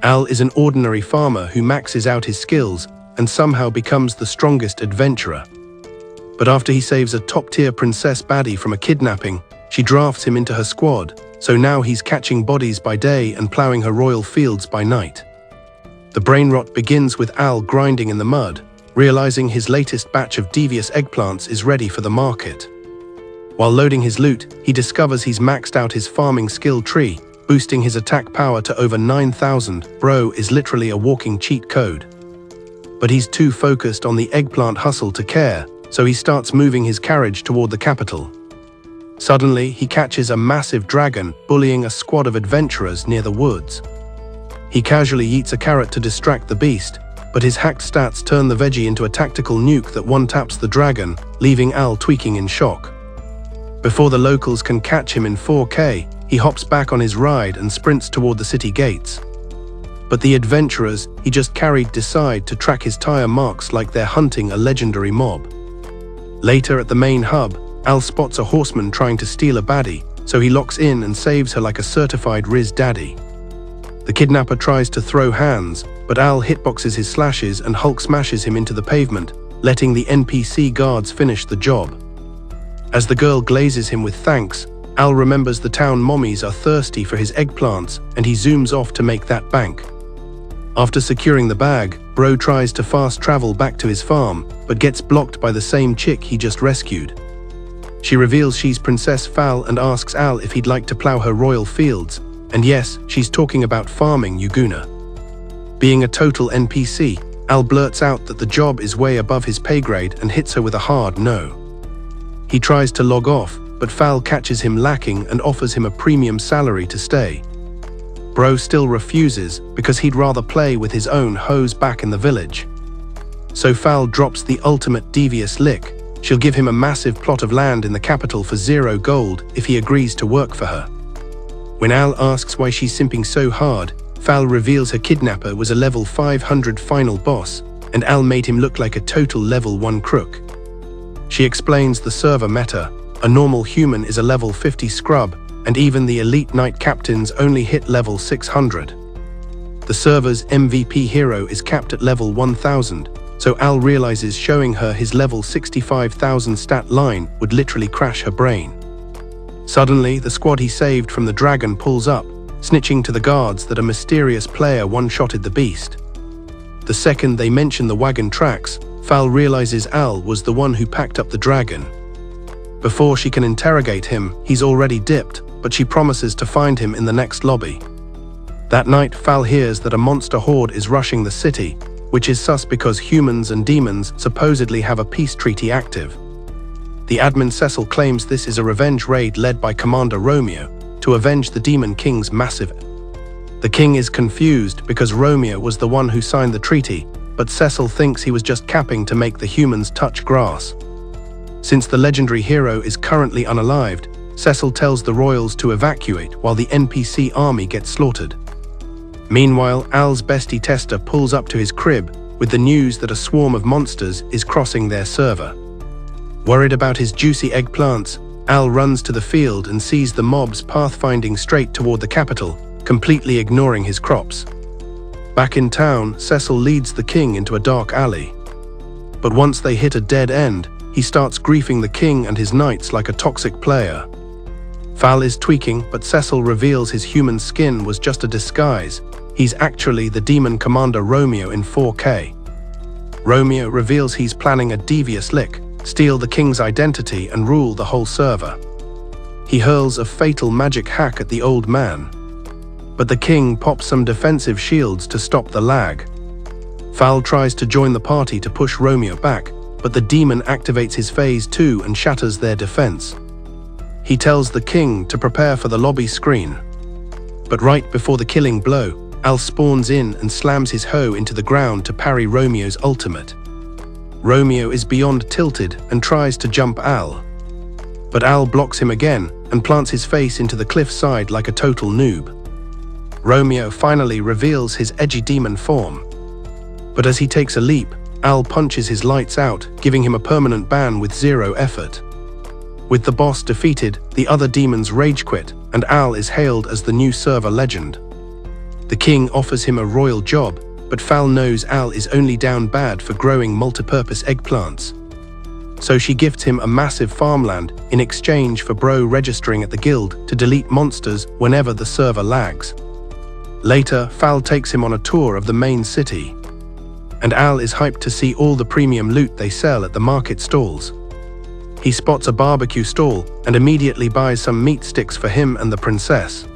Al is an ordinary farmer who maxes out his skills and somehow becomes the strongest adventurer. But after he saves a top-tier princess Baddie from a kidnapping, she drafts him into her squad, so now he's catching bodies by day and plowing her royal fields by night. The brain rot begins with Al grinding in the mud, realizing his latest batch of devious eggplants is ready for the market. While loading his loot, he discovers he's maxed out his farming skill tree, boosting his attack power to over 9,000. Bro is literally a walking cheat code. But he's too focused on the eggplant hustle to care, so he starts moving his carriage toward the capital. Suddenly, he catches a massive dragon bullying a squad of adventurers near the woods. He casually eats a carrot to distract the beast, but his hacked stats turn the veggie into a tactical nuke that one-taps the dragon, leaving Al tweaking in shock. Before the locals can catch him in 4K, he hops back on his ride and sprints toward the city gates. But the adventurers he just carried decide to track his tire marks like they're hunting a legendary mob. Later at the main hub, Al spots a horseman trying to steal a baddie, so he locks in and saves her like a certified RIZZ daddy. The kidnapper tries to throw hands, but Al hitboxes his slashes and Hulk smashes him into the pavement, letting the NPC guards finish the job. As the girl glazes him with thanks, Al remembers the town mommies are thirsty for his eggplants and he zooms off to make that bank. After securing the bag, Bro tries to fast travel back to his farm, but gets blocked by the same chick he just rescued. She reveals she's Princess Fal and asks Al if he'd like to plow her royal fields, and yes, she's talking about farming, you gooner. Being a total NPC, Al blurts out that the job is way above his pay grade and hits her with a hard no. He tries to log off, but Fal catches him lacking and offers him a premium salary to stay. Bro still refuses because he'd rather play with his own hoes back in the village. So Fal drops the ultimate devious lick. She'll give him a massive plot of land in the capital for 0 gold if he agrees to work for her. When Al asks why she's simping so hard, Fal reveals her kidnapper was a level 500 final boss, and Al made him look like a total level 1 crook. She explains the server meta. A normal human is a level 50 scrub, and even the elite knight captains only hit level 600. The server's MVP hero is capped at level 1000, so Al realizes showing her his level 65,000 stat line would literally crash her brain. Suddenly, the squad he saved from the dragon pulls up, snitching to the guards that a mysterious player one-shotted the beast. The second they mention the wagon tracks, Fal realizes Al was the one who packed up the dragon. Before she can interrogate him, he's already dipped, but she promises to find him in the next lobby. That night, Fal hears that a monster horde is rushing the city, which is sus because humans and demons supposedly have a peace treaty active. The admin Cecil claims this is a revenge raid led by Commander Romeo to avenge the Demon King's massive. The king is confused because Romeo was the one who signed the treaty, but Cecil thinks he was just capping to make the humans touch grass. Since the legendary hero is currently unalived, Cecil tells the royals to evacuate while the NPC army gets slaughtered. Meanwhile, Al's bestie Tester pulls up to his crib with the news that a swarm of monsters is crossing their server. Worried about his juicy eggplants, Al runs to the field and sees the mobs pathfinding straight toward the capital, completely ignoring his crops. Back in town, Cecil leads the king into a dark alley. But once they hit a dead end, he starts griefing the king and his knights like a toxic player. Fal is tweaking, but Cecil reveals his human skin was just a disguise. He's actually the demon commander Romeo in 4K. Romeo reveals he's planning a devious lick, steal the king's identity and rule the whole server. He hurls a fatal magic hack at the old man. But the king pops some defensive shields to stop the lag. Fal tries to join the party to push Romeo back, but the demon activates his phase 2 and shatters their defense. He tells the king to prepare for the lobby screen. But right before the killing blow, Al spawns in and slams his hoe into the ground to parry Romeo's ultimate. Romeo is beyond tilted and tries to jump Al. But Al blocks him again and plants his face into the cliffside like a total noob. Romeo finally reveals his edgy demon form. But as he takes a leap, Al punches his lights out, giving him a permanent ban with 0 effort. With the boss defeated, the other demons rage quit, and Al is hailed as the new server legend. The king offers him a royal job, but Fal knows Al is only down bad for growing multi-purpose eggplants. So she gifts him a massive farmland in exchange for Bro registering at the guild to delete monsters whenever the server lags. Later, Fal takes him on a tour of the main city, and Al is hyped to see all the premium loot they sell at the market stalls. He spots a barbecue stall and immediately buys some meat sticks for him and the princess.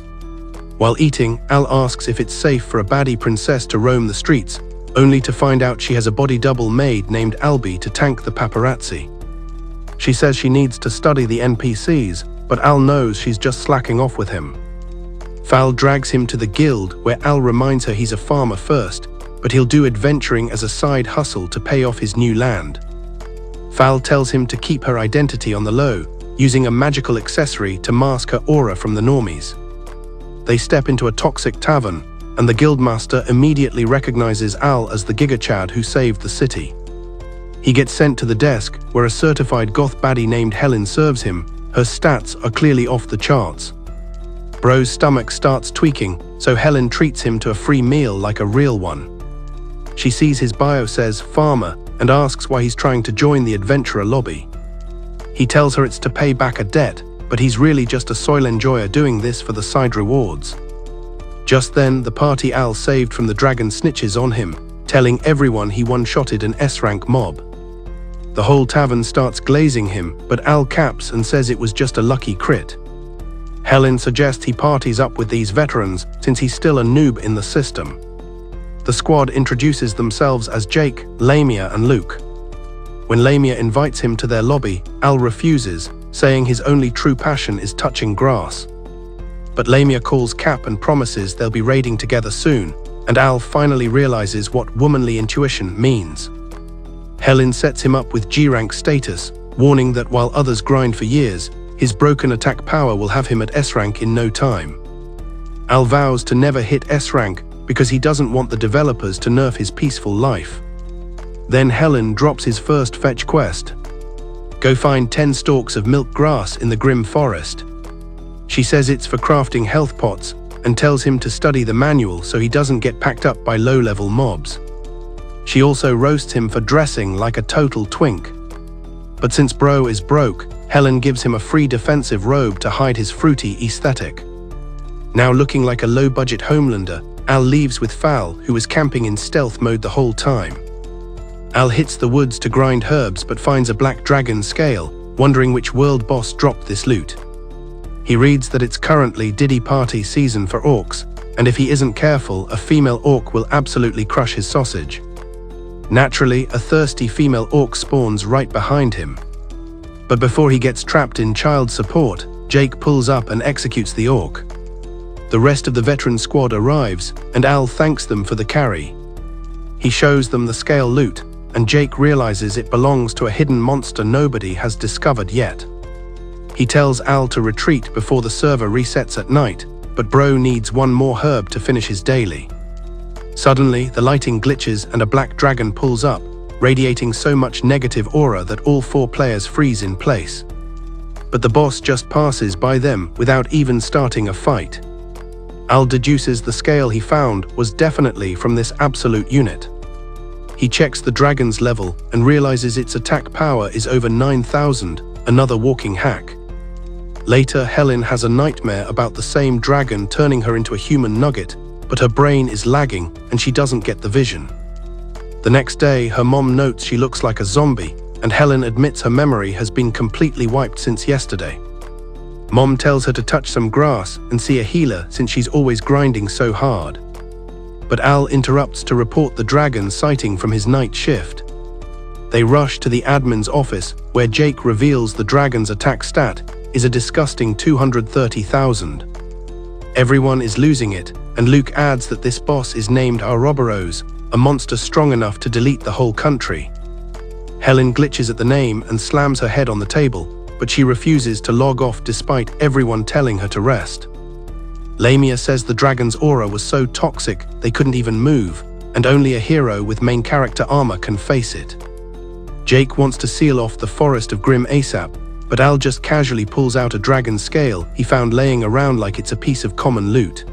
While eating, Al asks if it's safe for a baddie princess to roam the streets, only to find out she has a body double maid named Albie to tank the paparazzi. She says she needs to study the NPCs, but Al knows she's just slacking off with him. Fal drags him to the guild, where Al reminds her he's a farmer first, but he'll do adventuring as a side hustle to pay off his new land. Fal tells him to keep her identity on the low, using a magical accessory to mask her aura from the normies. They step into a toxic tavern, and the guildmaster immediately recognizes Al as the Gigachad who saved the city. He gets sent to the desk, where a certified goth baddie named Helen serves him. Her stats are clearly off the charts. Bro's stomach starts tweaking, so Helen treats him to a free meal like a real one. She sees his bio says farmer and asks why he's trying to join the adventurer lobby. He tells her it's to pay back a debt, but he's really just a soil enjoyer doing this for the side rewards. Just then, the party Al saved from the dragon snitches on him, telling everyone he one-shotted an S-rank mob. The whole tavern starts glazing him, but Al caps and says it was just a lucky crit. Helen suggests he parties up with these veterans since he's still a noob in the system. The squad introduces themselves as Jake, Lamia, and Luke. When Lamia invites him to their lobby, Al refuses, saying his only true passion is touching grass. But Lamia calls Cap and promises they'll be raiding together soon, and Al finally realizes what womanly intuition means. Helen sets him up with G-rank status, warning that while others grind for years, his broken attack power will have him at S-rank in no time. Al vows to never hit S-rank because he doesn't want the developers to nerf his peaceful life. Then Helen drops his first fetch quest. Go find 10 stalks of milk grass in the grim forest. She says it's for crafting health pots and tells him to study the manual so he doesn't get packed up by low-level mobs. She also roasts him for dressing like a total twink. But since Bro is broke, Helen gives him a free defensive robe to hide his fruity aesthetic. Now looking like a low-budget homelander, Al leaves with Fal, who was camping in stealth mode the whole time. Al hits the woods to grind herbs but finds a black dragon scale, wondering which world boss dropped this loot. He reads that it's currently Diddy party season for orcs, and if he isn't careful, a female orc will absolutely crush his sausage. Naturally, a thirsty female orc spawns right behind him. But before he gets trapped in child support, Jake pulls up and executes the orc. The rest of the veteran squad arrives, and Al thanks them for the carry. He shows them the scale loot, and Jake realizes it belongs to a hidden monster nobody has discovered yet. He tells Al to retreat before the server resets at night, but Bro needs one more herb to finish his daily. Suddenly, the lighting glitches and a black dragon pulls up, radiating so much negative aura that all 4 players freeze in place. But the boss just passes by them without even starting a fight. Al deduces the scale he found was definitely from this absolute unit. He checks the dragon's level and realizes its attack power is over 9,000, another walking hack. Later, Helen has a nightmare about the same dragon turning her into a human nugget, but her brain is lagging and she doesn't get the vision. The next day, her mom notes she looks like a zombie, and Helen admits her memory has been completely wiped since yesterday. Mom tells her to touch some grass and see a healer since she's always grinding so hard. But Al interrupts to report the dragon sighting from his night shift. They rush to the admin's office, where Jake reveals the dragon's attack stat is a disgusting 230,000. Everyone is losing it, and Luke adds that this boss is named Ouroboros, a monster strong enough to delete the whole country. Helen glitches at the name and slams her head on the table, but she refuses to log off despite everyone telling her to rest. Lamia says the dragon's aura was so toxic they couldn't even move, and only a hero with main character armor can face it. Jake wants to seal off the forest of Grim ASAP, but Al just casually pulls out a dragon scale he found laying around like it's a piece of common loot.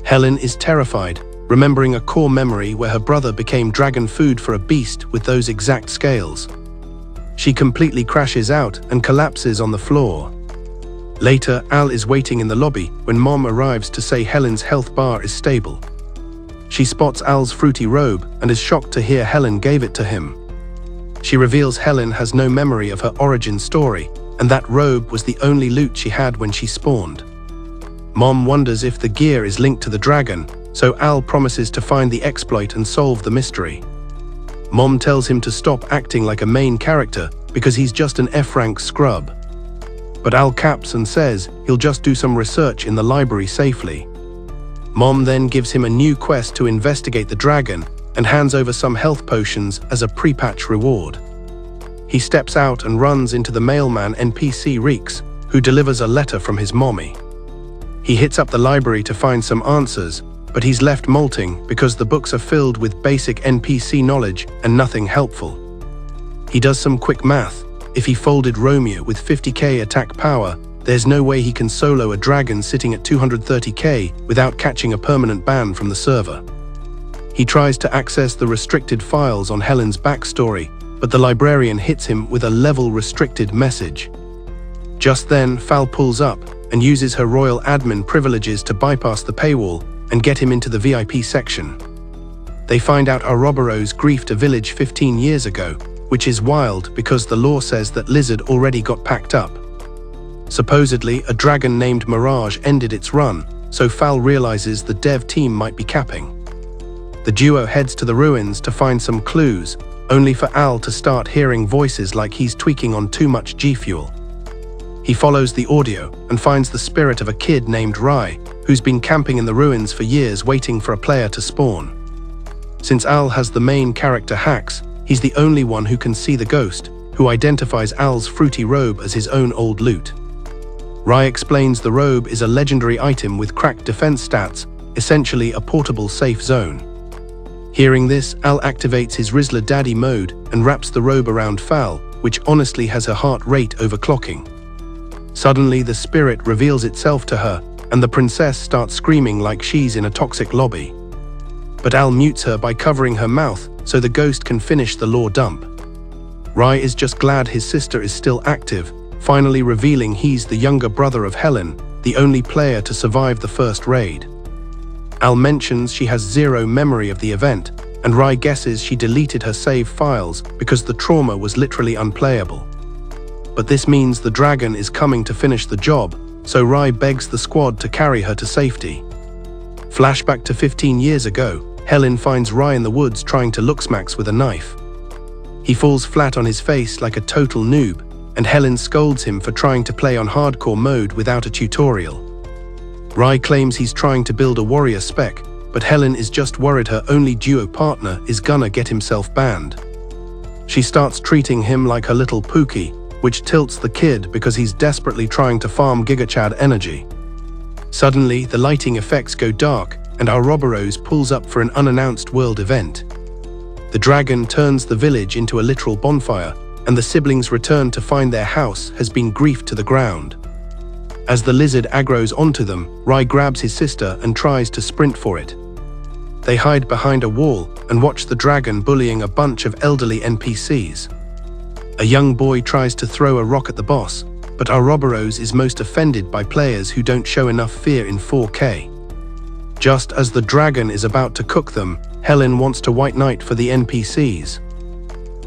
Helen is terrified, remembering a core memory where her brother became dragon food for a beast with those exact scales. She completely crashes out and collapses on the floor. Later, Al is waiting in the lobby when Mom arrives to say Helen's health bar is stable. She spots Al's fruity robe and is shocked to hear Helen gave it to him. She reveals Helen has no memory of her origin story, and that robe was the only loot she had when she spawned. Mom wonders if the gear is linked to the dragon, so Al promises to find the exploit and solve the mystery. Mom tells him to stop acting like a main character because he's just an F-rank scrub. But Al caps and says he'll just do some research in the library safely. Mom then gives him a new quest to investigate the dragon and hands over some health potions as a pre-patch reward. He steps out and runs into the mailman NPC RIZZ, who delivers a letter from his mommy. He hits up the library to find some answers, but he's left molting because the books are filled with basic NPC knowledge and nothing helpful. He does some quick math. If he folded Romeo with 50k attack power, there's no way he can solo a dragon sitting at 230k without catching a permanent ban from the server. He tries to access the restricted files on Helen's backstory, but the librarian hits him with a level-restricted message. Just then, Fal pulls up and uses her royal admin privileges to bypass the paywall and get him into the VIP section. They find out Ouroboros griefed a village 15 years ago, which is wild because the law says that Lizard already got packed up. Supposedly, a dragon named Mirage ended its run, so Fal realizes the dev team might be capping. The duo heads to the ruins to find some clues, only for Al to start hearing voices like he's tweaking on too much G-Fuel. He follows the audio and finds the spirit of a kid named Rai, who's been camping in the ruins for years waiting for a player to spawn. Since Al has the main character hacks, he's the only one who can see the ghost, who identifies Al's fruity robe as his own old loot. Rai explains the robe is a legendary item with cracked defense stats, essentially a portable safe zone. Hearing this, Al activates his RIZZ Daddy mode and wraps the robe around Fal, which honestly has her heart rate overclocking. Suddenly, the spirit reveals itself to her, and the princess starts screaming like she's in a toxic lobby. But Al mutes her by covering her mouth so the ghost can finish the lore dump. Rai is just glad his sister is still active, finally revealing he's the younger brother of Helen, the only player to survive the first raid. Al mentions she has zero memory of the event, and Rai guesses she deleted her save files because the trauma was literally unplayable. But this means the dragon is coming to finish the job, so Rai begs the squad to carry her to safety. Flashback to 15 years ago, Helen finds Rai in the woods trying to looksmacks with a knife. He falls flat on his face like a total noob, and Helen scolds him for trying to play on hardcore mode without a tutorial. Rai claims he's trying to build a warrior spec, but Helen is just worried her only duo partner is gonna get himself banned. She starts treating him like her little Pookie, which tilts the kid because he's desperately trying to farm GigaChad energy. Suddenly, the lighting effects go dark, and Ouroboros pulls up for an unannounced world event. The dragon turns the village into a literal bonfire, and the siblings return to find their house has been griefed to the ground. As the lizard aggroes onto them, Rai grabs his sister and tries to sprint for it. They hide behind a wall and watch the dragon bullying a bunch of elderly NPCs. A young boy tries to throw a rock at the boss, but Ouroboros is most offended by players who don't show enough fear in 4K. Just as the dragon is about to cook them, Helen wants to white knight for the NPCs.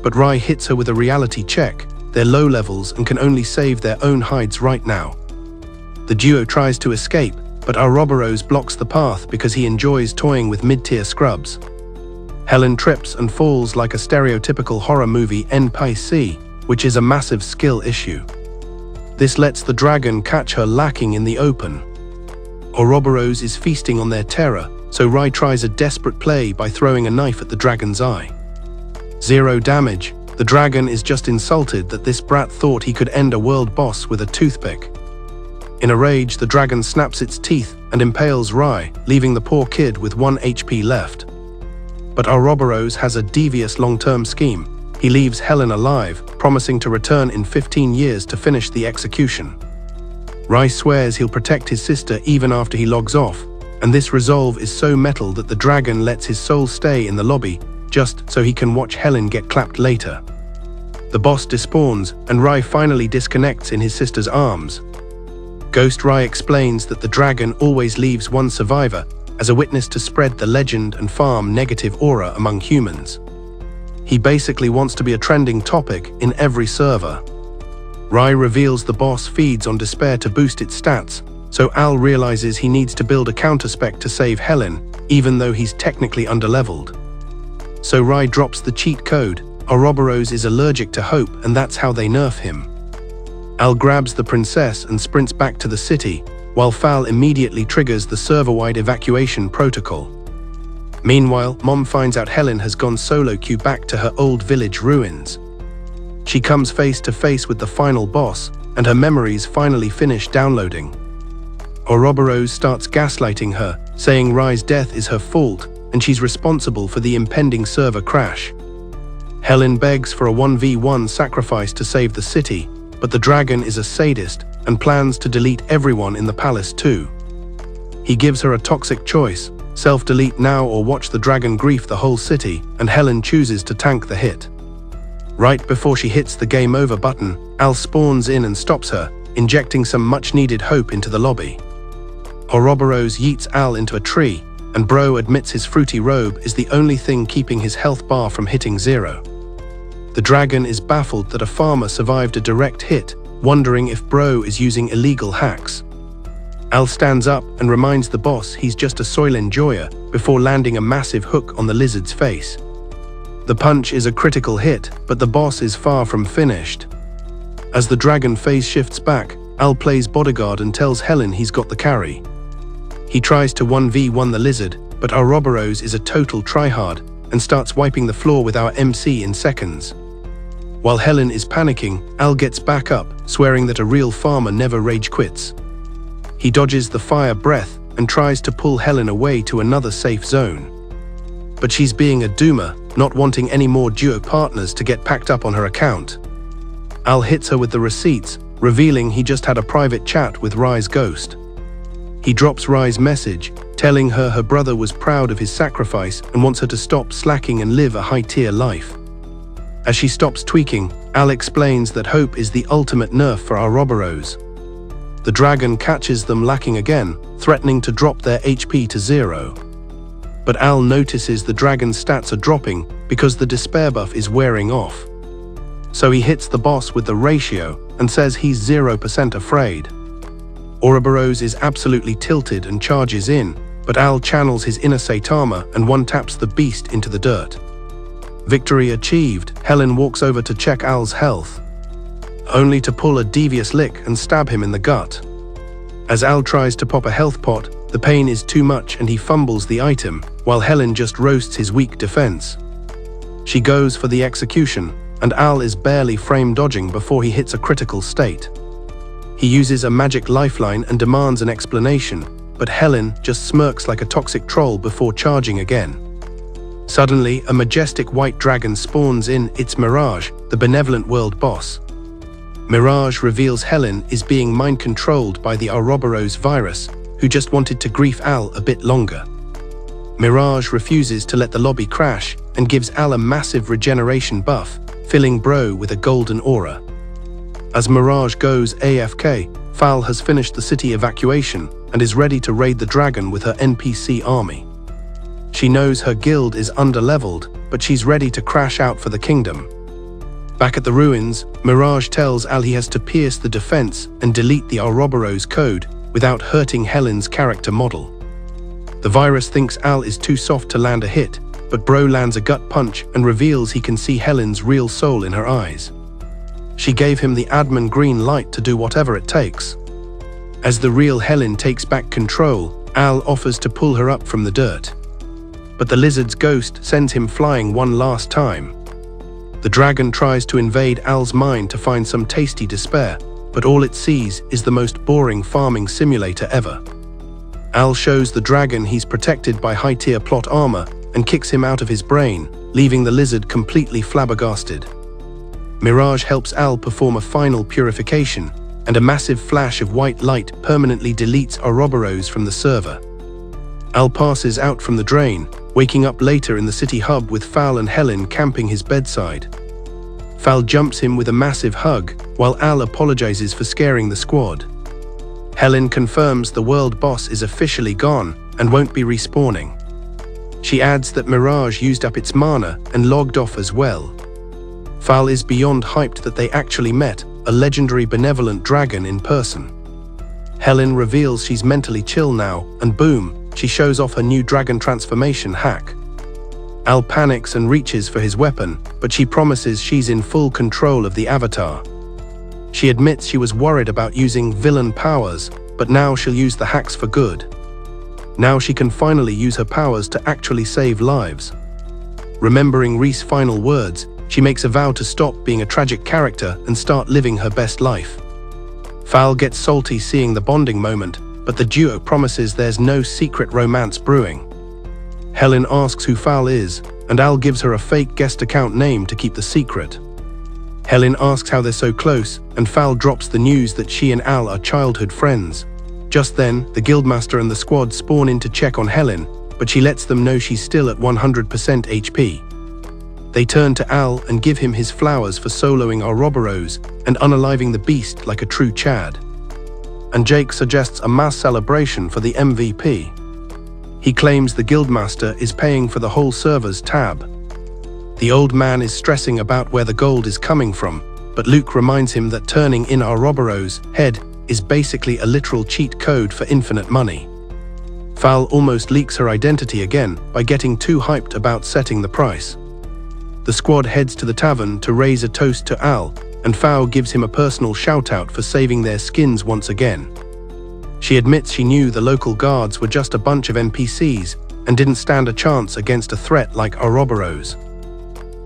But Rai hits her with a reality check. They're low levels and can only save their own hides right now. The duo tries to escape, but Ouroboros blocks the path because he enjoys toying with mid-tier scrubs. Helen trips and falls like a stereotypical horror movie NPC, which is a massive skill issue. This lets the dragon catch her lacking in the open. Ouroboros is feasting on their terror, so Rai tries a desperate play by throwing a knife at the dragon's eye. 0 damage. The dragon is just insulted that this brat thought he could end a world boss with a toothpick. In a rage, the dragon snaps its teeth and impales Rai, leaving the poor kid with 1 HP left. But Ouroboros has a devious long-term scheme. He leaves Helen alive, promising to return in 15 years to finish the execution. Rai swears he'll protect his sister even after he logs off, And this resolve is so metal that the dragon lets his soul stay in the lobby just so he can watch Helen get clapped later. The boss despawns and RIZZ finally disconnects in his sister's arms. Ghost RIZZ explains that the dragon always leaves one survivor as a witness to spread the legend and farm negative aura among humans. He basically wants to be a trending topic in every server. RIZZ reveals the boss feeds on despair to boost its stats, so Al realizes he needs to build a counterspec to save Helen, even though he's technically underleveled. So RIZZ drops the cheat code. Ouroboros is allergic to hope, and that's how they nerf him. Al grabs the princess and sprints back to the city, while Fal immediately triggers the server-wide evacuation protocol. Meanwhile, Mom finds out Helen has gone solo queue back to her old village ruins. She comes face to face with the final boss, and her memories finally finish downloading. Ouroboros starts gaslighting her, saying RIZZ's death is her fault, and she's responsible for the impending server crash. Helen begs for a 1v1 sacrifice to save the city, but the dragon is a sadist and plans to delete everyone in the palace too. He gives her a toxic choice: self-delete now or watch the dragon grief the whole city, and Helen chooses to tank the hit. Right before she hits the game over button, Al spawns in and stops her, injecting some much-needed hope into the lobby. Ouroboros yeets Al into a tree, and Bro admits his fruity robe is the only thing keeping his health bar from hitting 0. The dragon is baffled that a farmer survived a direct hit, wondering if Bro is using illegal hacks. Al stands up and reminds the boss he's just a soil enjoyer before landing a massive hook on the lizard's face. The punch is a critical hit, but the boss is far from finished. As the dragon phase shifts back, Al plays bodyguard and tells Helen he's got the carry. He tries to 1v1 the lizard, but Ouroboros is a total tryhard and starts wiping the floor with our MC in seconds. While Helen is panicking, Al gets back up, swearing that a real farmer never rage quits. He dodges the fire breath and tries to pull Helen away to another safe zone. But she's being a doomer, not wanting any more duo partners to get packed up on her account. Al hits her with the receipts, revealing he just had a private chat with RIZZ's ghost. He drops RIZZ's message, telling her her brother was proud of his sacrifice and wants her to stop slacking and live a high-tier life. As she stops tweaking, Al explains that hope is the ultimate nerf for Ouroboros. The dragon catches them lacking again, threatening to drop their HP to 0. But Al notices the dragon's stats are dropping because the despair buff is wearing off. So he hits the boss with the ratio and says he's 0% afraid. Ouroboros is absolutely tilted and charges in, but Al channels his inner Saitama and one-taps the beast into the dirt. Victory achieved, Helen walks over to check Al's health, only to pull a devious lick and stab him in the gut. As Al tries to pop a health pot, the pain is too much and he fumbles the item, while Helen just roasts his weak defense. She goes for the execution, and Al is barely frame dodging before he hits a critical state. He uses a magic lifeline and demands an explanation, but Helen just smirks like a toxic troll before charging again. Suddenly, a majestic white dragon spawns in. It's Mirage, the benevolent world boss. Mirage reveals Helen is being mind-controlled by the Ouroboros virus, who just wanted to grief Al a bit longer. Mirage refuses to let the lobby crash and gives Al a massive regeneration buff, filling Bro with a golden aura. As Mirage goes AFK, Fal has finished the city evacuation and is ready to raid the dragon with her NPC army. She knows her guild is underleveled, but she's ready to crash out for the kingdom. Back at the ruins, Mirage tells Al he has to pierce the defense and delete the Ouroboros code without hurting Helen's character model. The virus thinks Al is too soft to land a hit, but Bro lands a gut punch and reveals he can see Helen's real soul in her eyes. She gave him the admin green light to do whatever it takes. As the real Helen takes back control, Al offers to pull her up from the dirt. But the lizard's ghost sends him flying one last time. The dragon tries to invade Al's mind to find some tasty despair, but all it sees is the most boring farming simulator ever. Al shows the dragon he's protected by high-tier plot armor and kicks him out of his brain, leaving the lizard completely flabbergasted. Mirage helps Al perform a final purification, and a massive flash of white light permanently deletes Ouroboros from the server. Al passes out from the drain, waking up later in the city hub with Fal and Helen camping his bedside. Fal jumps him with a massive hug, while Al apologizes for scaring the squad. Helen confirms the world boss is officially gone and won't be respawning. She adds that Mirage used up its mana and logged off as well. Fal is beyond hyped that they actually met a legendary benevolent dragon in person. Helen reveals she's mentally chill now, and boom, she shows off her new dragon transformation hack. Al panics and reaches for his weapon, but she promises she's in full control of the avatar. She admits she was worried about using villain powers, but now she'll use the hacks for good. Now she can finally use her powers to actually save lives. Remembering RIZZ's final words, she makes a vow to stop being a tragic character and start living her best life. Fal gets salty seeing the bonding moment, but the duo promises there's no secret romance brewing. Helen asks who Fal is, and Al gives her a fake guest account name to keep the secret. Helen asks how they're so close, and Fal drops the news that she and Al are childhood friends. Just then, the Guildmaster and the squad spawn in to check on Helen, but she lets them know she's still at 100% HP. They turn to Al and give him his flowers for soloing Ouroboros and unaliving the beast like a true Chad. And Jake suggests a mass celebration for the MVP. He claims the Guildmaster is paying for the whole server's tab. The old man is stressing about where the gold is coming from, but Luke reminds him that turning in Ouroboros' head is basically a literal cheat code for infinite money. Fal almost leaks her identity again by getting too hyped about setting the price. The squad heads to the tavern to raise a toast to Al, and Fal gives him a personal shout-out for saving their skins once again. She admits she knew the local guards were just a bunch of NPCs and didn't stand a chance against a threat like Ouroboros.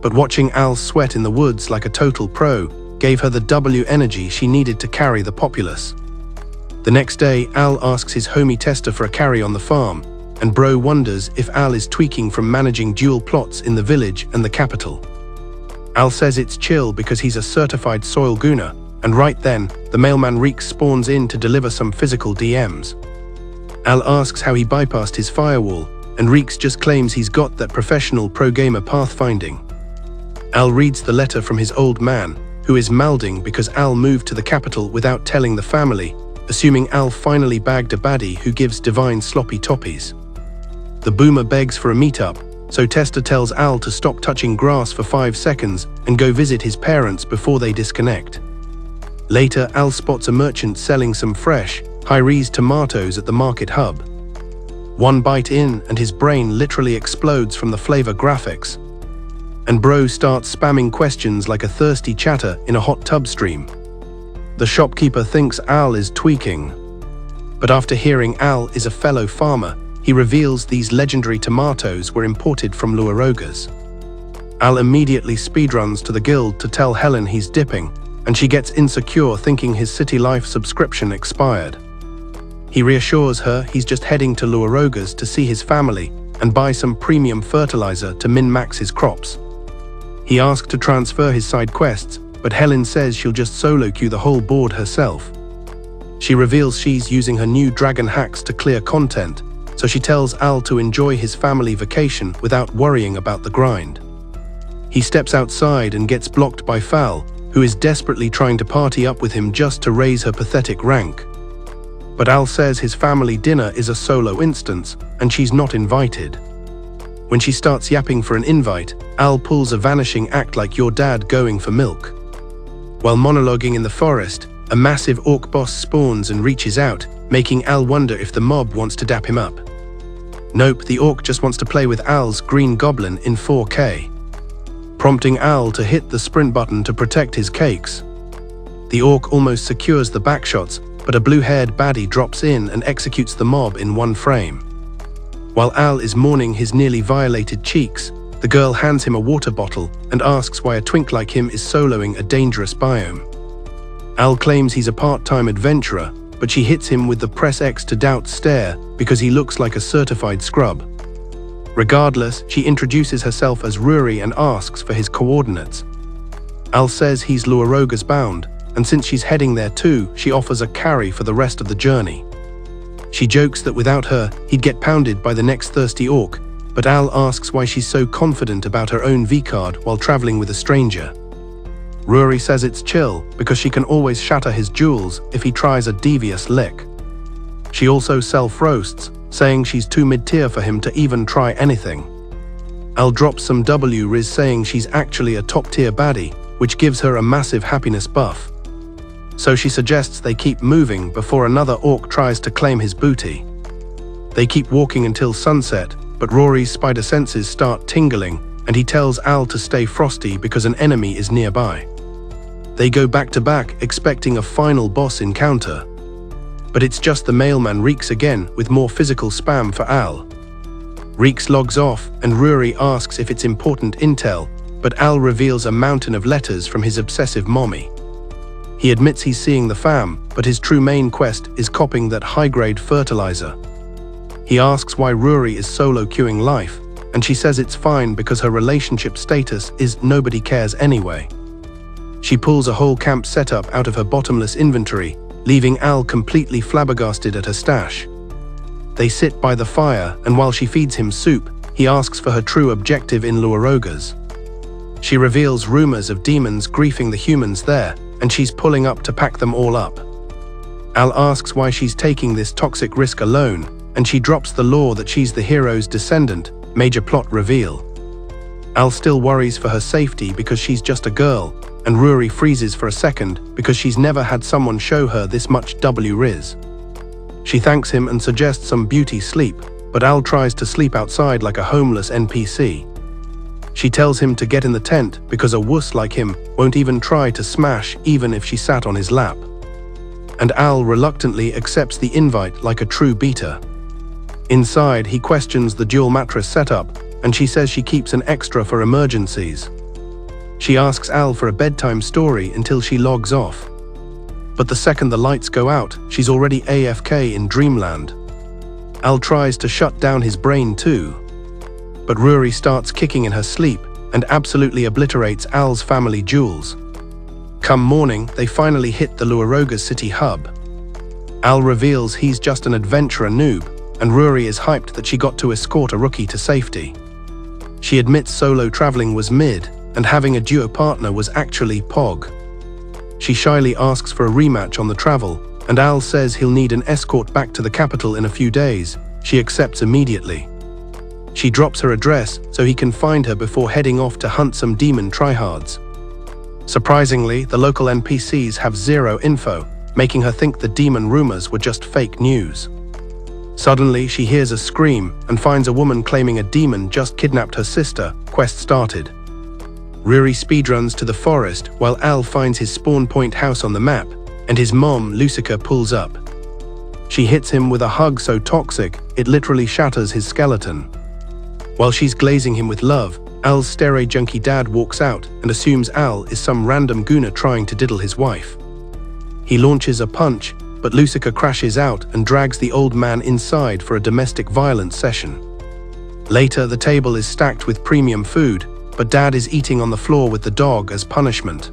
But watching Al sweat in the woods like a total pro gave her the W energy she needed to carry the populace. The next day, Al asks his homie Tester for a carry on the farm, and Bro wonders if Al is tweaking from managing dual plots in the village and the capital. Al says it's chill because he's a certified soil gooner, and right then, the mailman Reeks spawns in to deliver some physical DMs. Al asks how he bypassed his firewall, and Reeks just claims he's got that professional pro-gamer pathfinding. Al reads the letter from his old man, who is malding because Al moved to the capital without telling the family, assuming Al finally bagged a baddie who gives divine sloppy toppies. The boomer begs for a meetup, so Tester tells Al to stop touching grass for 5 seconds and go visit his parents before they disconnect. Later, Al spots a merchant selling some fresh, high-RIZZ tomatoes at the market hub. One bite in and his brain literally explodes from the flavor graphics. And Bro starts spamming questions like a thirsty chatter in a hot tub stream. The shopkeeper thinks Al is tweaking. But after hearing Al is a fellow farmer, he reveals these legendary tomatoes were imported from Luarogas. Al immediately speedruns to the guild to tell Helen he's dipping, and she gets insecure thinking his City Life subscription expired. He reassures her he's just heading to Luarogas to see his family and buy some premium fertilizer to min-max his crops. He asks to transfer his side quests, but Helen says she'll just solo queue the whole board herself. She reveals she's using her new dragon hacks to clear content, so she tells Al to enjoy his family vacation without worrying about the grind. He steps outside and gets blocked by Fal, who is desperately trying to party up with him just to raise her pathetic rank. But Al says his family dinner is a solo instance, and she's not invited. When she starts yapping for an invite, Al pulls a vanishing act like your dad going for milk. While monologuing in the forest, a massive orc boss spawns and reaches out, making Al wonder if the mob wants to dap him up. Nope, the orc just wants to play with Al's green goblin in 4K, prompting Al to hit the sprint button to protect his cakes. The orc almost secures the backshots, but a blue-haired baddie drops in and executes the mob in 1 frame. While Al is mourning his nearly violated cheeks, the girl hands him a water bottle and asks why a twink like him is soloing a dangerous biome. Al claims he's a part-time adventurer, but she hits him with the press X to doubt stare because he looks like a certified scrub. Regardless, she introduces herself as Ruri and asks for his coordinates. Al says he's Luarogas bound, and since she's heading there too, she offers a carry for the rest of the journey. She jokes that without her, he'd get pounded by the next thirsty orc, but Al asks why she's so confident about her own V-card while traveling with a stranger. Rory says it's chill because she can always shatter his jewels if he tries a devious lick. She also self-roasts, saying she's too mid-tier for him to even try anything. Al drops some RIZZ saying she's actually a top-tier baddie, which gives her a massive happiness buff. So she suggests they keep moving before another orc tries to claim his booty. They keep walking until sunset, but Rory's spider senses start tingling, and he tells Al to stay frosty because an enemy is nearby. They go back to back, expecting a final boss encounter. But it's just the mailman RIZZ again, with more physical spam for Al. RIZZ logs off, and Rory asks if it's important intel, but Al reveals a mountain of letters from his obsessive mommy. He admits he's seeing the fam, but his true main quest is copying that high-grade fertilizer. He asks why Rory is solo queuing life, and she says it's fine because her relationship status is nobody cares anyway. She pulls a whole camp setup out of her bottomless inventory, leaving Al completely flabbergasted at her stash. They sit by the fire, and while she feeds him soup, he asks for her true objective in Luarogas. She reveals rumors of demons griefing the humans there, and she's pulling up to pack them all up. Al asks why she's taking this toxic risk alone, and she drops the lore that she's the hero's descendant, major plot reveal. Al still worries for her safety because she's just a girl, and Rory freezes for a second because she's never had someone show her this much RIZZ. She thanks him and suggests some beauty sleep, but Al tries to sleep outside like a homeless NPC. She tells him to get in the tent because a wuss like him won't even try to smash even if she sat on his lap. And Al reluctantly accepts the invite like a true beater. Inside, he questions the dual mattress setup, and she says she keeps an extra for emergencies. She asks Al for a bedtime story until she logs off. But the second the lights go out, she's already AFK in dreamland. Al tries to shut down his brain too. But Rory starts kicking in her sleep and absolutely obliterates Al's family jewels. Come morning, they finally hit the Luarogas city hub. Al reveals he's just an adventurer noob, and Rory is hyped that she got to escort a rookie to safety. She admits solo traveling was mid, and having a duo partner was actually pog. She shyly asks for a rematch on the travel, and Al says he'll need an escort back to the capital in a few days. She accepts immediately. She drops her address so he can find her before heading off to hunt some demon tryhards. Surprisingly, the local NPCs have zero info, making her think the demon rumors were just fake news. Suddenly, she hears a scream and finds a woman claiming a demon just kidnapped her sister. Quest started. Rory speedruns to the forest while Al finds his spawn point house on the map, and his mom, Lucica, pulls up. She hits him with a hug so toxic, it literally shatters his skeleton. While she's glazing him with love, Al's stare junkie dad walks out and assumes Al is some random gooner trying to diddle his wife. He launches a punch, but Lucica crashes out and drags the old man inside for a domestic violence session. Later, the table is stacked with premium food, but Dad is eating on the floor with the dog as punishment.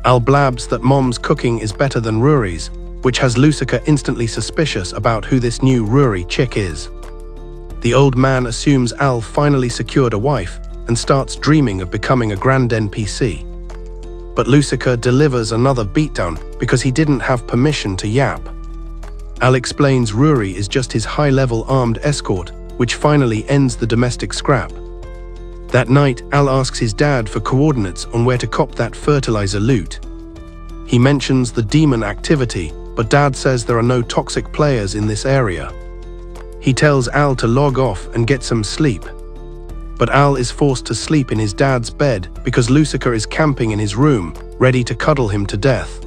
Al blabs that Mom's cooking is better than Rory's, which has Lucica instantly suspicious about who this new Rory chick is. The old man assumes Al finally secured a wife and starts dreaming of becoming a grand NPC. But Lucica delivers another beatdown because he didn't have permission to yap. Al explains Rory is just his high-level armed escort, which finally ends the domestic scrap. That night, Al asks his dad for coordinates on where to cop that fertilizer loot. He mentions the demon activity, but Dad says there are no toxic players in this area. He tells Al to log off and get some sleep. But Al is forced to sleep in his dad's bed because Lucica is camping in his room, ready to cuddle him to death.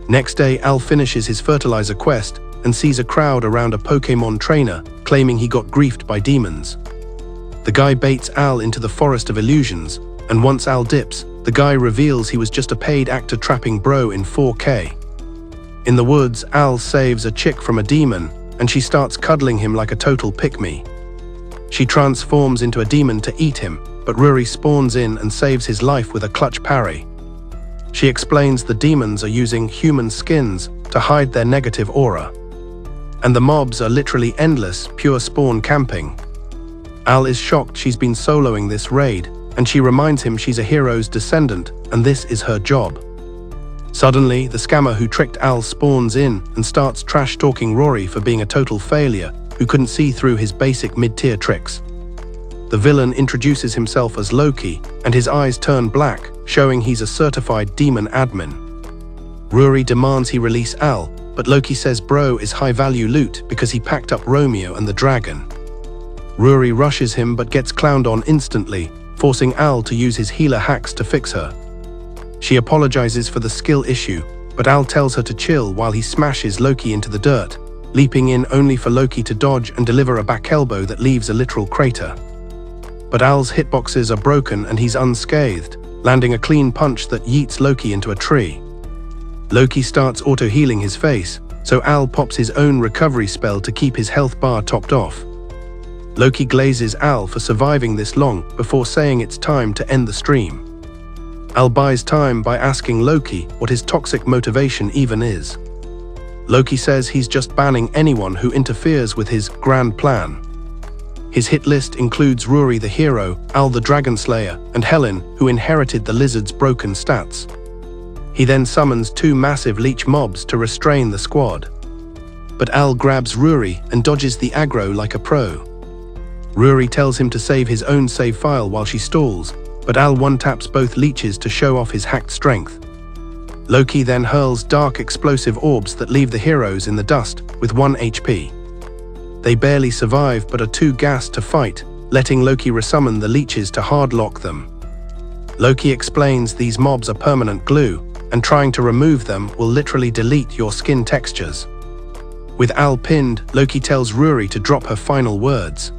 Next day, Al finishes his fertilizer quest and sees a crowd around a Pokémon trainer, claiming he got griefed by demons. The guy baits Al into the Forest of Illusions, and once Al dips, the guy reveals he was just a paid actor trapping bro in 4K. In the woods, Al saves a chick from a demon, and she starts cuddling him like a total pick-me. She transforms into a demon to eat him, but Rory spawns in and saves his life with a clutch parry. She explains the demons are using human skins to hide their negative aura. and the mobs are literally endless, pure spawn camping. Al is shocked she's been soloing this raid, and she reminds him she's a hero's descendant, and this is her job. Suddenly, the scammer who tricked Al spawns in and starts trash-talking Rory for being a total failure who couldn't see through his basic mid-tier tricks. The villain introduces himself as Loki, and his eyes turn black, showing he's a certified demon admin. Rory demands he release Al, but Loki says bro is high-value loot because he packed up Romeo and the dragon. Rory rushes him but gets clowned on instantly, forcing Al to use his healer hacks to fix her. She apologizes for the skill issue, but Al tells her to chill while he smashes Loki into the dirt, leaping in only for Loki to dodge and deliver a back elbow that leaves a literal crater. But Al's hitboxes are broken and he's unscathed, landing a clean punch that yeets Loki into a tree. Loki starts auto-healing his face, so Al pops his own recovery spell to keep his health bar topped off. Loki glazes Al for surviving this long before saying it's time to end the stream. Al buys time by asking Loki what his toxic motivation even is. Loki says he's just banning anyone who interferes with his grand plan. His hit list includes Rory the hero, Al the dragon slayer, and Helen, who inherited the lizard's broken stats. He then summons 2 massive leech mobs to restrain the squad. But Al grabs Rory and dodges the aggro like a pro. Rory tells him to save his own save file while she stalls, but Al one-taps both leeches to show off his hacked strength. Loki then hurls dark explosive orbs that leave the heroes in the dust with 1 HP. They barely survive but are too gassed to fight, letting Loki resummon the leeches to hardlock them. Loki explains these mobs are permanent glue, and trying to remove them will literally delete your skin textures. With Al pinned, Loki tells Rory to drop her final words.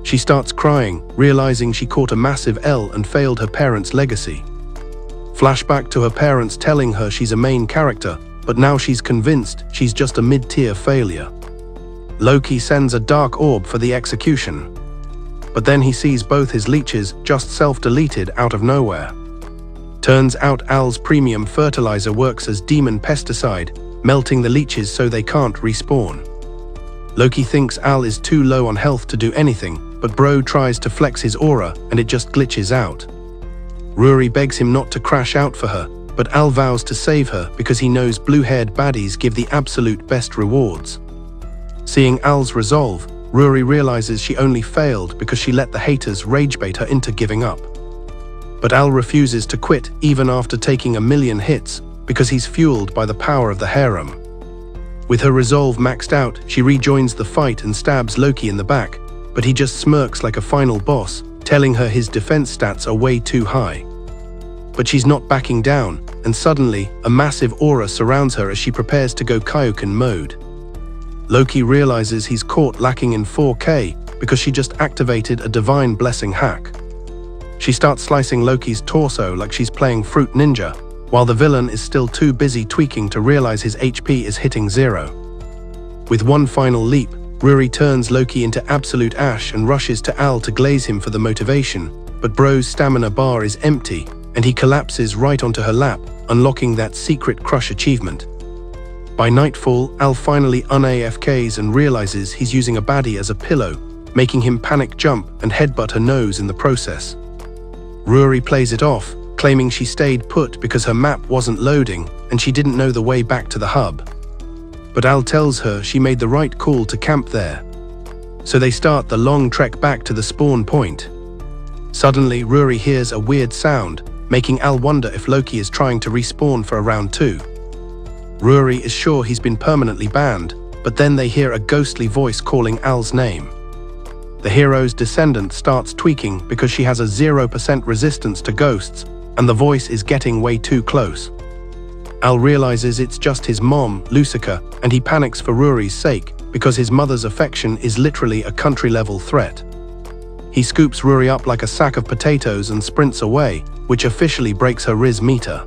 She starts crying, realizing she caught a massive L and failed her parents' legacy. Flashback to her parents telling her she's a main character, but now she's convinced she's just a mid-tier failure. Loki sends a dark orb for the execution. But then he sees both his leeches just self-deleted out of nowhere. Turns out Al's premium fertilizer works as demon pesticide, melting the leeches so they can't respawn. Loki thinks Al is too low on health to do anything, but bro tries to flex his aura and it just glitches out. Rory begs him not to crash out for her, but Al vows to save her because he knows blue-haired baddies give the absolute best rewards. Seeing Al's resolve, Rory realizes she only failed because she let the haters rage bait her into giving up. But Al refuses to quit even after taking 1,000,000 hits because he's fueled by the power of the harem. With her resolve maxed out, she rejoins the fight and stabs Loki in the back, but he just smirks like a final boss, telling her his defense stats are way too high. But she's not backing down, and suddenly, a massive aura surrounds her as she prepares to go Kaioken mode. Loki realizes he's caught lacking in 4K because she just activated a divine blessing hack. She starts slicing Loki's torso like she's playing Fruit Ninja, while the villain is still too busy tweaking to realize his HP is hitting 0. With one final leap, Rory turns Loki into absolute ash and rushes to Al to glaze him for the motivation, but bro's stamina bar is empty, and he collapses right onto her lap, unlocking that secret crush achievement. By nightfall, Al finally un-AFKs and realizes he's using a baddie as a pillow, making him panic jump and headbutt her nose in the process. Rory plays it off, claiming she stayed put because her map wasn't loading and she didn't know the way back to the hub. But Al tells her she made the right call to camp there. So they start the long trek back to the spawn point. Suddenly, Rory hears a weird sound, making Al wonder if Loki is trying to respawn for a round 2. Rory is sure he's been permanently banned, but then they hear a ghostly voice calling Al's name. The hero's descendant starts tweaking because she has a 0% resistance to ghosts, and the voice is getting way too close. Al realizes it's just his mom, Lucica, and he panics for Rory's sake because his mother's affection is literally a country-level threat. He scoops Rory up like a sack of potatoes and sprints away, which officially breaks her RIZZ meter.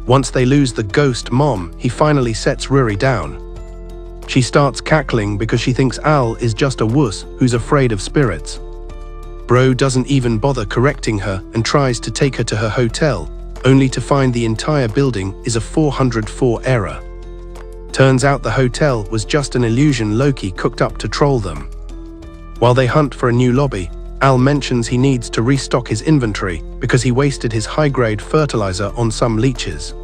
Once they lose the ghost mom, he finally sets Rory down. She starts cackling because she thinks Al is just a wuss who's afraid of spirits. Bro doesn't even bother correcting her and tries to take her to her hotel, only to find the entire building is a 404 error. Turns out the hotel was just an illusion Loki cooked up to troll them. While they hunt for a new lobby, Al mentions he needs to restock his inventory because he wasted his high-grade fertilizer on some leeches.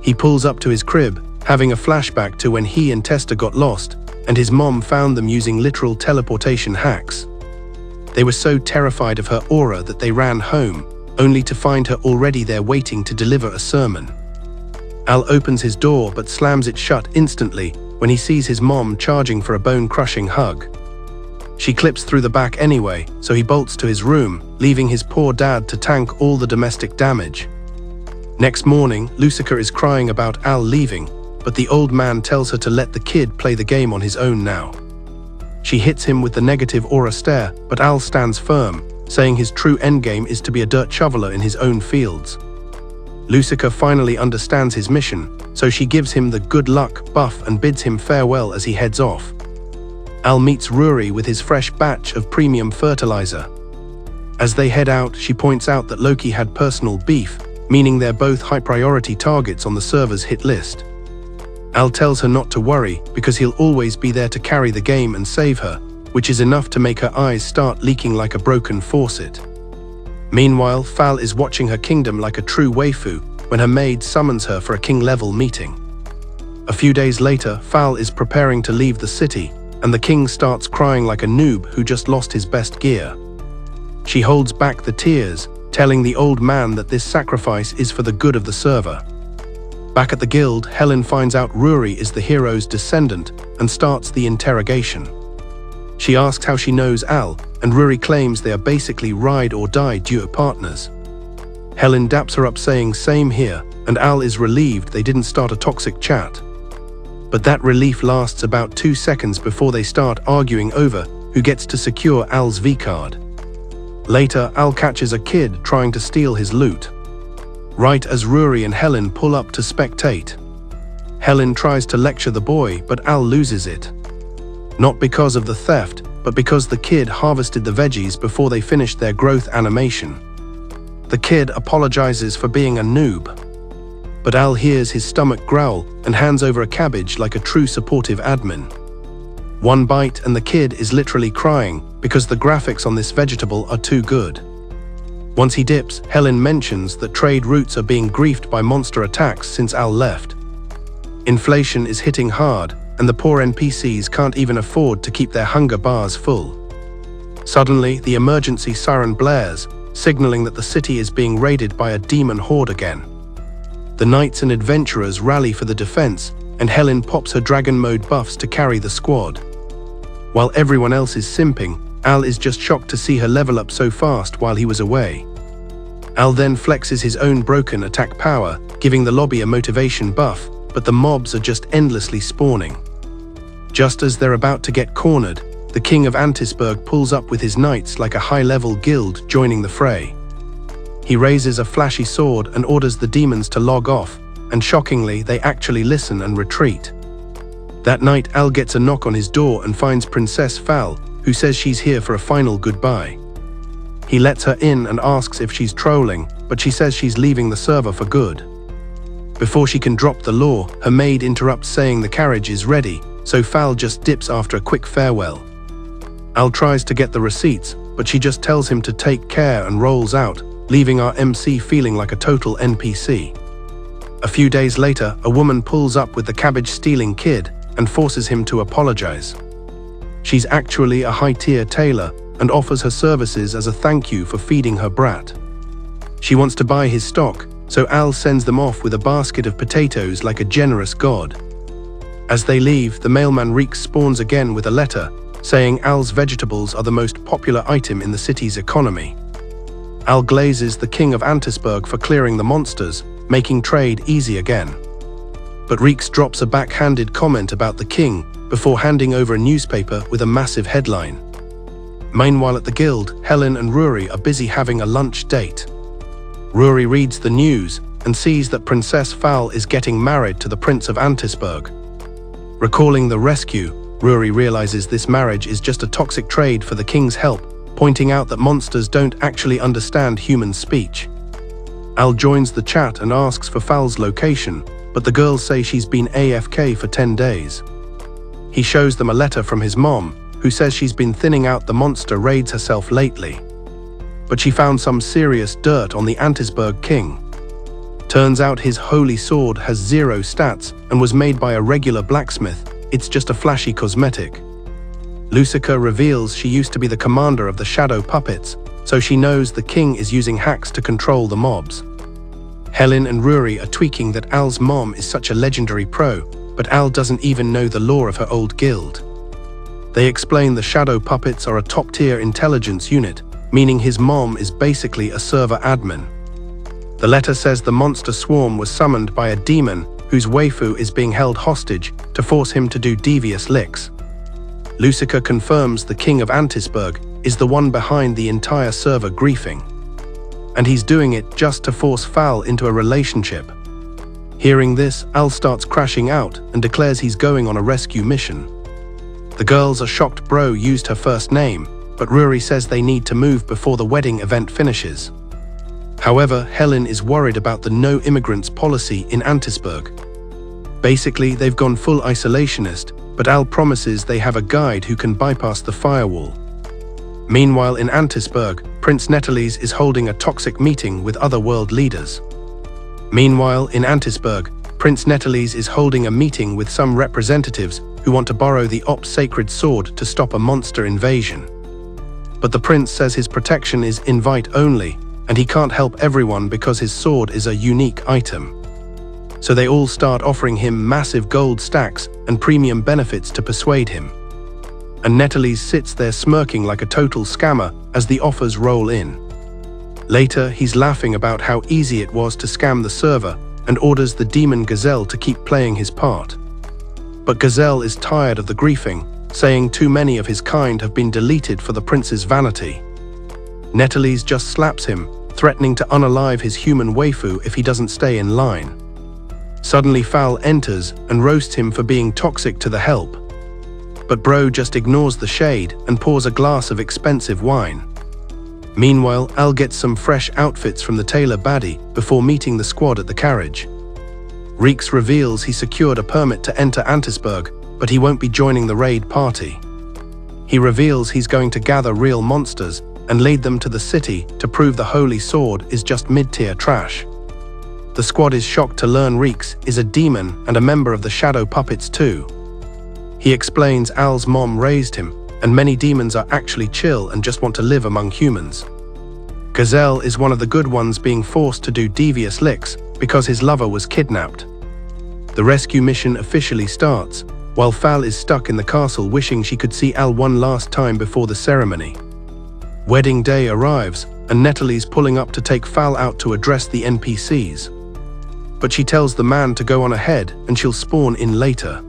He pulls up to his crib, having a flashback to when he and Testa got lost, and his mom found them using literal teleportation hacks. They were so terrified of her aura that they ran home, only to find her already there waiting to deliver a sermon. Al opens his door but slams it shut instantly when he sees his mom charging for a bone-crushing hug. She clips through the back anyway, so he bolts to his room, leaving his poor dad to tank all the domestic damage. Next morning, Lucica is crying about Al leaving, but the old man tells her to let the kid play the game on his own now. She hits him with the negative aura stare, but Al stands firm, saying his true endgame is to be a dirt shoveler in his own fields. Lucica finally understands his mission, so she gives him the good luck buff and bids him farewell as he heads off. Al meets Ruri with his fresh batch of premium fertilizer. As they head out, she points out that Loki had personal beef, meaning they're both high-priority targets on the server's hit list. Al tells her not to worry because he'll always be there to carry the game and save her, which is enough to make her eyes start leaking like a broken faucet. Meanwhile, Fal is watching her kingdom like a true waifu when her maid summons her for a king-level meeting. A few days later, Fal is preparing to leave the city, and the king starts crying like a noob who just lost his best gear. She holds back the tears, telling the old man that this sacrifice is for the good of the server. Back at the guild, Helen finds out Ruri is the hero's descendant and starts the interrogation. She asks how she knows Al, and Ruri claims they are basically ride-or-die duo partners. Helen daps her up saying same here, and Al is relieved they didn't start a toxic chat. But that relief lasts about 2 seconds before they start arguing over who gets to secure Al's V-card. Later, Al catches a kid trying to steal his loot. Right as Ruri and Helen pull up to spectate. Helen tries to lecture the boy, but Al loses it. Not because of the theft, but because the kid harvested the veggies before they finished their growth animation. The kid apologizes for being a noob. But Al hears his stomach growl and hands over a cabbage like a true supportive admin. One bite and the kid is literally crying because the graphics on this vegetable are too good. Once he dips, Helen mentions that trade routes are being griefed by monster attacks since Al left. Inflation is hitting hard, and the poor NPCs can't even afford to keep their hunger bars full. Suddenly, the emergency siren blares, signaling that the city is being raided by a demon horde again. The knights and adventurers rally for the defense, and Helen pops her dragon mode buffs to carry the squad. While everyone else is simping, Al is just shocked to see her level up so fast while he was away. Al then flexes his own broken attack power, giving the lobby a motivation buff, but the mobs are just endlessly spawning. Just as they're about to get cornered, the king of Antisburg pulls up with his knights like a high-level guild joining the fray. He raises a flashy sword and orders the demons to log off, and shockingly, they actually listen and retreat. That night, Al gets a knock on his door and finds Princess Fal, who says she's here for a final goodbye. He lets her in and asks if she's trolling, but she says she's leaving the server for good. Before she can drop the law, her maid interrupts saying the carriage is ready, so Fal just dips after a quick farewell. Al tries to get the receipts, but she just tells him to take care and rolls out, leaving our MC feeling like a total NPC. A few days later, a woman pulls up with the cabbage-stealing kid and forces him to apologize. She's actually a high-tier tailor and offers her services as a thank you for feeding her brat. She wants to buy his stock, so Al sends them off with a basket of potatoes like a generous god. As they leave, the mailman Reeks spawns again with a letter, saying Al's vegetables are the most popular item in the city's economy. Al glazes the king of Antisburg for clearing the monsters, making trade easy again. But Reeks drops a backhanded comment about the king before handing over a newspaper with a massive headline. Meanwhile at the guild, Helen and Ruri are busy having a lunch date. Ruri reads the news and sees that Princess Fal is getting married to the Prince of Antisburg. Recalling the rescue, Ruri realizes this marriage is just a toxic trade for the king's help, pointing out that monsters don't actually understand human speech. Al joins the chat and asks for Fal's location, but the girls say she's been AFK for 10 days. He shows them a letter from his mom, who says she's been thinning out the monster raids herself lately. But she found some serious dirt on the Antisberg king. Turns out his holy sword has 0 stats and was made by a regular blacksmith. It's just a flashy cosmetic. Lucica reveals she used to be the commander of the shadow puppets, so she knows the king is using hacks to control the mobs. Helen and Rory are tweaking that Al's mom is such a legendary pro, but Al doesn't even know the lore of her old guild. They explain the shadow puppets are a top-tier intelligence unit, meaning his mom is basically a server admin. The letter says the monster swarm was summoned by a demon whose waifu is being held hostage to force him to do devious licks. Lucica confirms the king of Antisberg is the one behind the entire server griefing. And he's doing it just to force Fal into a relationship. Hearing this, Al starts crashing out and declares he's going on a rescue mission. The girls are shocked Bro used her first name, but Rory says they need to move before the wedding event finishes. However, Helen is worried about the no immigrants policy in Antisberg. Basically, they've gone full isolationist, but Al promises they have a guide who can bypass the firewall. Meanwhile, in Antisberg, Prince Netherese is holding a toxic meeting with other world leaders. Meanwhile, in Antisberg, Prince Netherese is holding a meeting with some representatives who want to borrow the Ops sacred sword to stop a monster invasion. But the prince says his protection is invite only, and he can't help everyone because his sword is a unique item. So they all start offering him massive gold stacks and premium benefits to persuade him. And Netherese sits there smirking like a total scammer as the offers roll in. Later, he's laughing about how easy it was to scam the server and orders the demon Gazelle to keep playing his part. But Gazelle is tired of the griefing, saying too many of his kind have been deleted for the prince's vanity. Netherese just slaps him, threatening to unalive his human waifu if he doesn't stay in line. Suddenly Fal enters and roasts him for being toxic to the help. But Bro just ignores the shade and pours a glass of expensive wine. Meanwhile, Al gets some fresh outfits from the tailor Baddie before meeting the squad at the carriage. RIZZ reveals he secured a permit to enter Antisberg, but he won't be joining the raid party. He reveals he's going to gather real monsters and lead them to the city to prove the holy sword is just mid-tier trash. The squad is shocked to learn RIZZ is a demon and a member of the shadow puppets too. He explains Al's mom raised him, and many demons are actually chill and just want to live among humans. Gazelle is one of the good ones being forced to do devious licks because his lover was kidnapped. The rescue mission officially starts, while Fal is stuck in the castle wishing she could see Al one last time before the ceremony. Wedding day arrives, and Netherese pulling up to take Fal out to address the NPCs. But she tells the man to go on ahead and she'll spawn in later.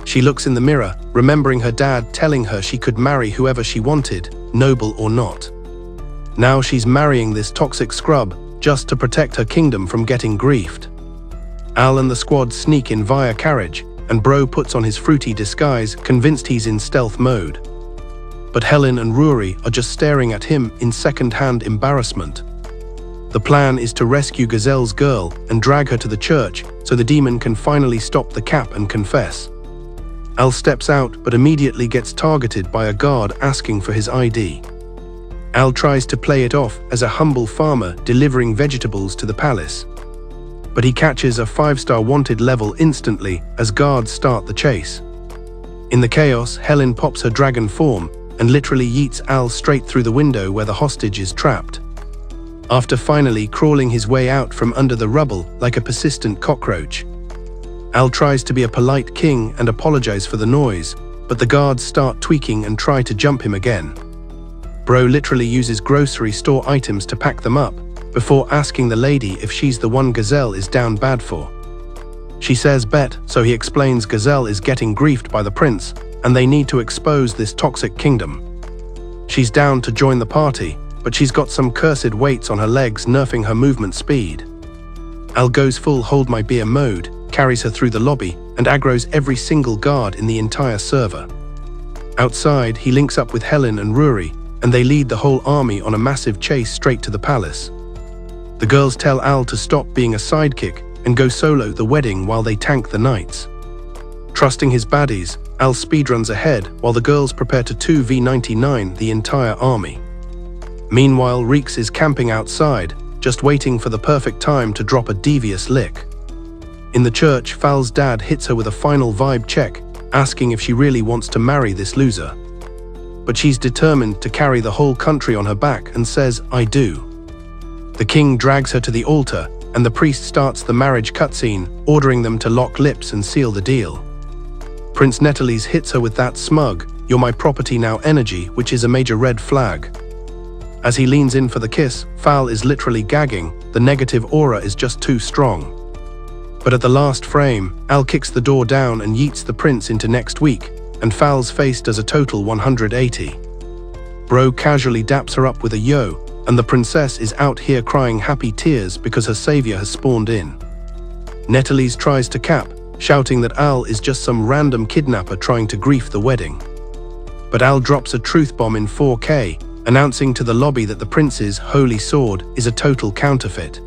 She looks in the mirror, remembering her dad telling her she could marry whoever she wanted, noble or not. Now she's marrying this toxic scrub just to protect her kingdom from getting griefed. Al and the squad sneak in via carriage, and Bro puts on his fruity disguise, convinced he's in stealth mode. But Helen and Rory are just staring at him in second-hand embarrassment. The plan is to rescue Gazelle's girl and drag her to the church so the demon can finally stop the cap and confess. Al steps out but immediately gets targeted by a guard asking for his ID. Al tries to play it off as a humble farmer delivering vegetables to the palace. But he catches a 5-star wanted level instantly as guards start the chase. In the chaos, Helen pops her dragon form and literally yeets Al straight through the window where the hostage is trapped. After finally crawling his way out from under the rubble like a persistent cockroach. Al tries to be a polite king and apologize for the noise, but the guards start tweaking and try to jump him again. Bro literally uses grocery store items to pack them up, before asking the lady if she's the one Gazelle is down bad for. She says bet, so he explains Gazelle is getting griefed by the prince, and they need to expose this toxic kingdom. She's down to join the party, but she's got some cursed weights on her legs nerfing her movement speed. Al goes full hold my beer mode, carries her through the lobby, and aggroes every single guard in the entire server. Outside, he links up with Helen and Rory, and they lead the whole army on a massive chase straight to the palace. The girls tell Al to stop being a sidekick and go solo the wedding while they tank the knights. Trusting his baddies, Al speedruns ahead while the girls prepare to 2v99 the entire army. Meanwhile, RIZZ is camping outside, just waiting for the perfect time to drop a devious lick. In the church, Fal's dad hits her with a final vibe check, asking if she really wants to marry this loser. But she's determined to carry the whole country on her back and says, "I do." The king drags her to the altar, and the priest starts the marriage cutscene, ordering them to lock lips and seal the deal. Prince Netherese hits her with that smug, "You're my property now" energy, which is a major red flag. As he leans in for the kiss, Fal is literally gagging, the negative aura is just too strong. But at the last frame, Al kicks the door down and yeets the prince into next week, and Fal's face does a total 180. Bro casually daps her up with a yo, and the princess is out here crying happy tears because her savior has spawned in. Netherese tries to cap, shouting that Al is just some random kidnapper trying to grief the wedding. But Al drops a truth bomb in 4K, announcing to the lobby that the prince's holy sword is a total counterfeit.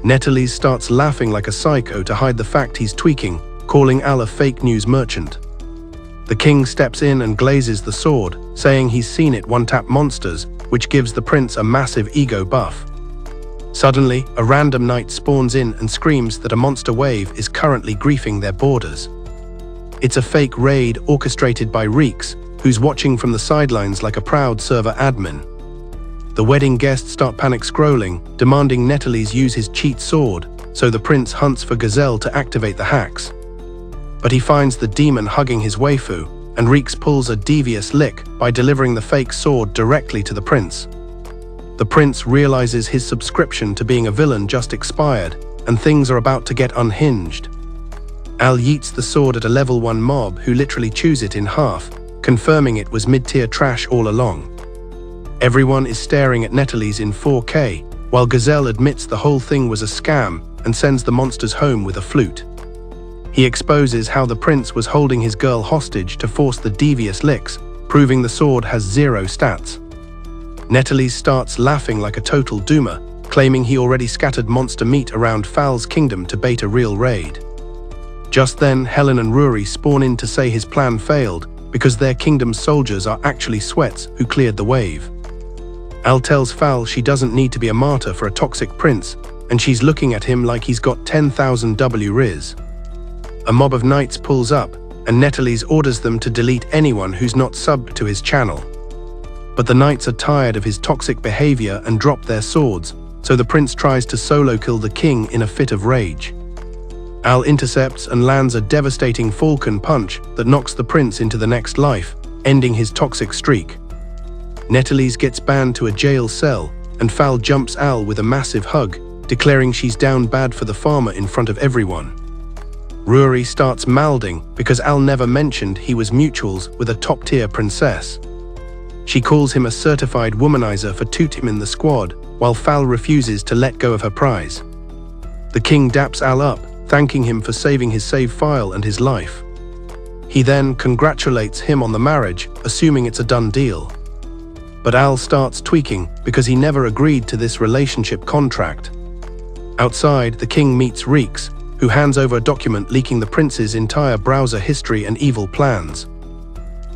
Netherese starts laughing like a psycho to hide the fact he's tweaking, calling Al a fake news merchant. The king steps in and glazes the sword, saying he's seen it one-tap monsters, which gives the prince a massive ego buff. Suddenly, a random knight spawns in and screams that a monster wave is currently griefing their borders. It's a fake raid orchestrated by RIZZ, who's watching from the sidelines like a proud server admin. The wedding guests start panic-scrolling, demanding Netherese use his cheat sword, so the prince hunts for Gazelle to activate the hacks. But he finds the demon hugging his waifu, and RIZZ pulls a devious lick by delivering the fake sword directly to the prince. The prince realizes his subscription to being a villain just expired, and things are about to get unhinged. Al yeets the sword at a level 1 mob who literally chews it in half, confirming it was mid-tier trash all along. Everyone is staring at Netherese in 4K, while Gazelle admits the whole thing was a scam and sends the monsters home with a flute. He exposes how the prince was holding his girl hostage to force the devious licks, proving the sword has 0 stats. Netherese starts laughing like a total doomer, claiming he already scattered monster meat around Fal's kingdom to bait a real raid. Just then, Helen and Rory spawn in to say his plan failed because their kingdom's soldiers are actually sweats who cleared the wave. Al tells Fal she doesn't need to be a martyr for a toxic prince, and she's looking at him like he's got 10,000 RIZZ. A mob of knights pulls up, and Netherese orders them to delete anyone who's not subbed to his channel. But the knights are tired of his toxic behavior and drop their swords, so the prince tries to solo kill the king in a fit of rage. Al intercepts and lands a devastating falcon punch that knocks the prince into the next life, ending his toxic streak. Netherese gets banned to a jail cell, and Fal jumps Al with a massive hug, declaring she's down bad for the farmer in front of everyone. Rory starts malding because Al never mentioned he was mutuals with a top-tier princess. She calls him a certified womanizer for tooting in the squad, while Fal refuses to let go of her prize. The king daps Al up, thanking him for saving his save file and his life. He then congratulates him on the marriage, assuming it's a done deal. But Al starts tweaking because he never agreed to this relationship contract. Outside, the king meets RIZZ, who hands over a document leaking the prince's entire browser history and evil plans.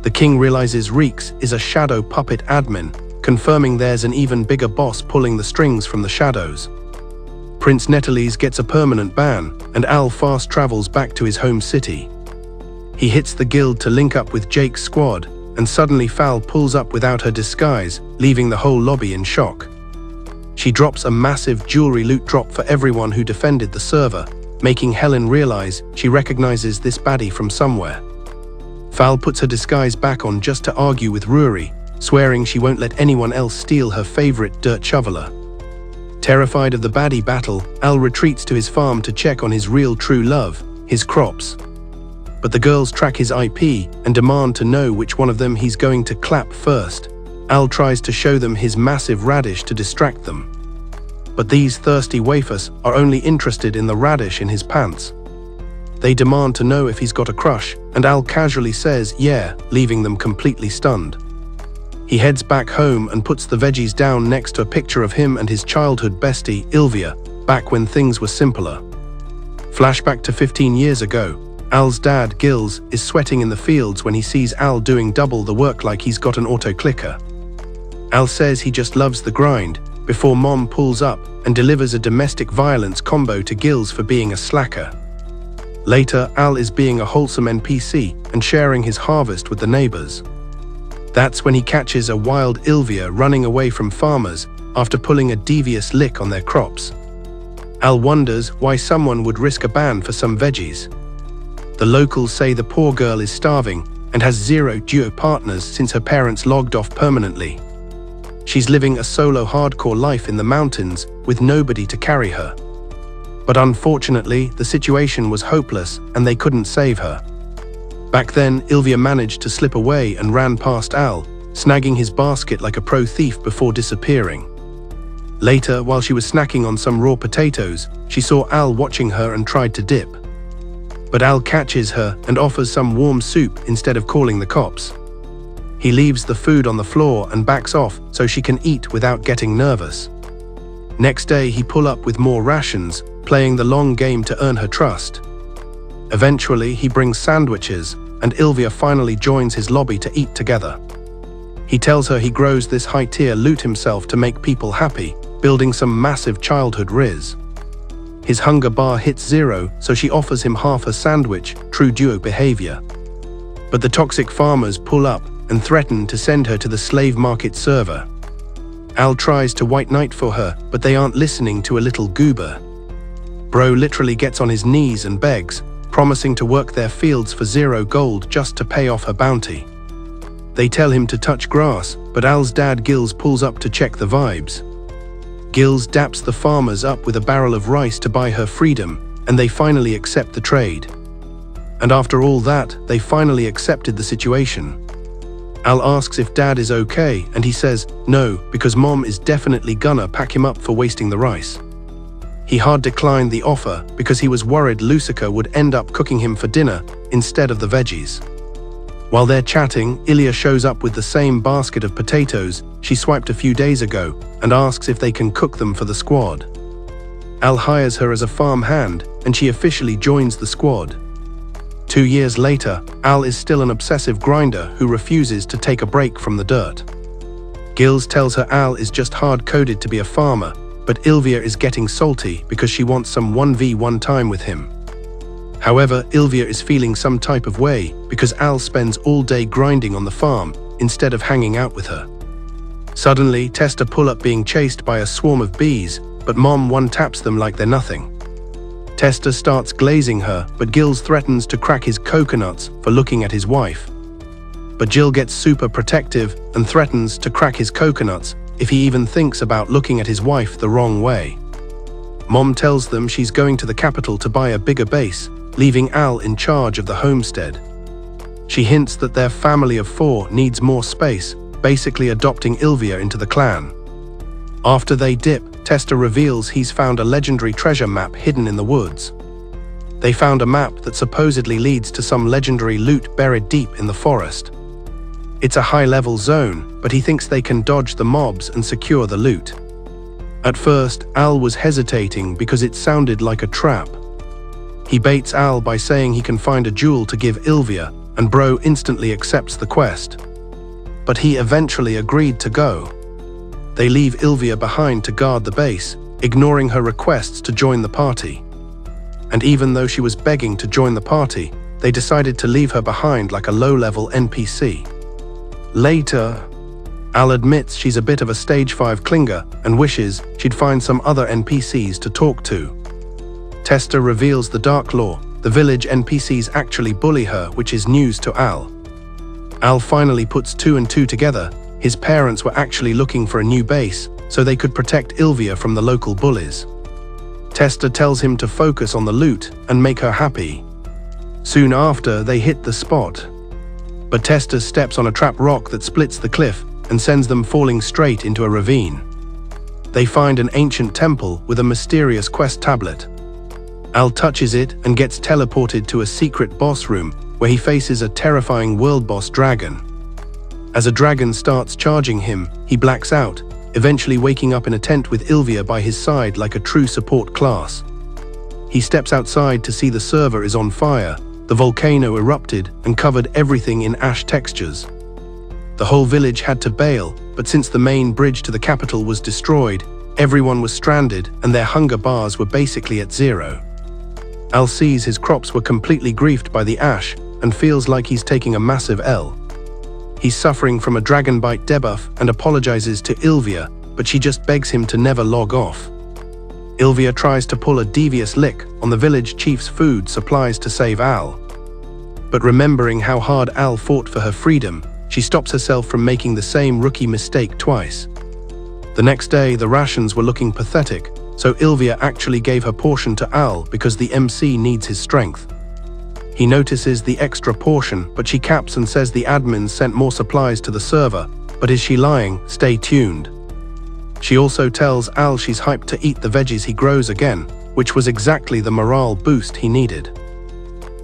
The king realizes RIZZ is a shadow puppet admin, confirming there's an even bigger boss pulling the strings from the shadows. Prince Netherese gets a permanent ban, and Al fast travels back to his home city. He hits the guild to link up with Jake's squad, and suddenly Fal pulls up without her disguise, leaving the whole lobby in shock. She drops a massive jewelry loot drop for everyone who defended the server, making Helen realize she recognizes this baddie from somewhere. Fal puts her disguise back on just to argue with Rory, swearing she won't let anyone else steal her favorite dirt shoveler. Terrified of the baddie battle, Al retreats to his farm to check on his real true love, his crops. But the girls track his IP and demand to know which one of them he's going to clap first. Al tries to show them his massive radish to distract them. But these thirsty waifus are only interested in the radish in his pants. They demand to know if he's got a crush, and Al casually says yeah, leaving them completely stunned. He heads back home and puts the veggies down next to a picture of him and his childhood bestie, Ilvia, back when things were simpler. Flashback to 15 years ago. Al's dad, Gills, is sweating in the fields when he sees Al doing double the work like he's got an auto-clicker. Al says he just loves the grind, before Mom pulls up and delivers a domestic violence combo to Gills for being a slacker. Later, Al is being a wholesome NPC and sharing his harvest with the neighbors. That's when he catches a wild Ilvia running away from farmers after pulling a devious lick on their crops. Al wonders why someone would risk a ban for some veggies. The locals say the poor girl is starving and has 0 duo partners since her parents logged off permanently. She's living a solo hardcore life in the mountains with nobody to carry her. But unfortunately, the situation was hopeless and they couldn't save her. Back then, Ilvia managed to slip away and ran past Al, snagging his basket like a pro thief before disappearing. Later, while she was snacking on some raw potatoes, she saw Al watching her and tried to dip. But Al catches her and offers some warm soup instead of calling the cops. He leaves the food on the floor and backs off so she can eat without getting nervous. Next day, he pull up with more rations, playing the long game to earn her trust. Eventually, he brings sandwiches, and Ilvia finally joins his lobby to eat together. He tells her he grows this high-tier loot himself to make people happy, building some massive childhood RIZZ. His hunger bar hits 0, so she offers him half a sandwich, true duo behavior. But the toxic farmers pull up and threaten to send her to the slave market server. Al tries to white knight for her, but they aren't listening to a little goober. Bro literally gets on his knees and begs, promising to work their fields for 0 gold just to pay off her bounty. They tell him to touch grass, but Al's dad Gills pulls up to check the vibes. Gills daps the farmers up with a barrel of rice to buy her freedom, and they finally accept the trade. And after all that, they finally accepted the situation. Al asks if Dad is okay, and he says no, because Mom is definitely gonna pack him up for wasting the rice. He hard declined the offer because he was worried Lucica would end up cooking him for dinner instead of the veggies. While they're chatting, Ilya shows up with the same basket of potatoes she swiped a few days ago and asks if they can cook them for the squad. Al hires her as a farm hand, and she officially joins the squad. 2 years later, Al is still an obsessive grinder who refuses to take a break from the dirt. Gills tells her Al is just hard-coded to be a farmer, but Ilvia is getting salty because she wants some 1v1 time with him. However, Ilvia is feeling some type of way because Al spends all day grinding on the farm instead of hanging out with her. Suddenly, Testa pull up being chased by a swarm of bees, but Mom one-taps them like they're nothing. Testa starts glazing her, but Gills threatens to crack his coconuts for looking at his wife. But Jill gets super protective and threatens to crack his coconuts if he even thinks about looking at his wife the wrong way. Mom tells them she's going to the capital to buy a bigger base, leaving Al in charge of the homestead. She hints that their family of 4 needs more space, basically adopting Ilvia into the clan. After they dip, Testa reveals he's found a legendary treasure map hidden in the woods. They found a map that supposedly leads to some legendary loot buried deep in the forest. It's a high-level zone, but he thinks they can dodge the mobs and secure the loot. At first, Al was hesitating because it sounded like a trap. He baits Al by saying he can find a jewel to give Ilvia, and Bro instantly accepts the quest. But he eventually agreed to go. They leave Ilvia behind to guard the base, ignoring her requests to join the party. And even though she was begging to join the party, they decided to leave her behind like a low-level NPC. Later, Al admits she's a bit of a stage 5 clinger and wishes she'd find some other NPCs to talk to. Testa reveals the Dark Law. The village NPCs actually bully her, which is news to Al. Al finally puts 2 and 2 together. His parents were actually looking for a new base so they could protect Ilvia from the local bullies. Testa tells him to focus on the loot and make her happy. Soon after, they hit the spot. But Testa steps on a trap rock that splits the cliff and sends them falling straight into a ravine. They find an ancient temple with a mysterious quest tablet. Al touches it and gets teleported to a secret boss room where he faces a terrifying world boss dragon. As a dragon starts charging him, he blacks out, eventually waking up in a tent with Ilvia by his side like a true support class. He steps outside to see the server is on fire. The volcano erupted and covered everything in ash textures. The whole village had to bail, but since the main bridge to the capital was destroyed, everyone was stranded and their hunger bars were basically at zero. Al sees his crops were completely griefed by the ash and feels like he's taking a massive L. He's suffering from a dragon bite debuff and apologizes to Ilvia, but she just begs him to never log off. Ilvia tries to pull a devious lick on the village chief's food supplies to save Al. But remembering how hard Al fought for her freedom, she stops herself from making the same rookie mistake twice. The next day, the rations were looking pathetic, so Ilvia actually gave her portion to Al because the MC needs his strength. He notices the extra portion, but she caps and says the admins sent more supplies to the server. But is she lying? Stay tuned. She also tells Al she's hyped to eat the veggies he grows again, which was exactly the morale boost he needed.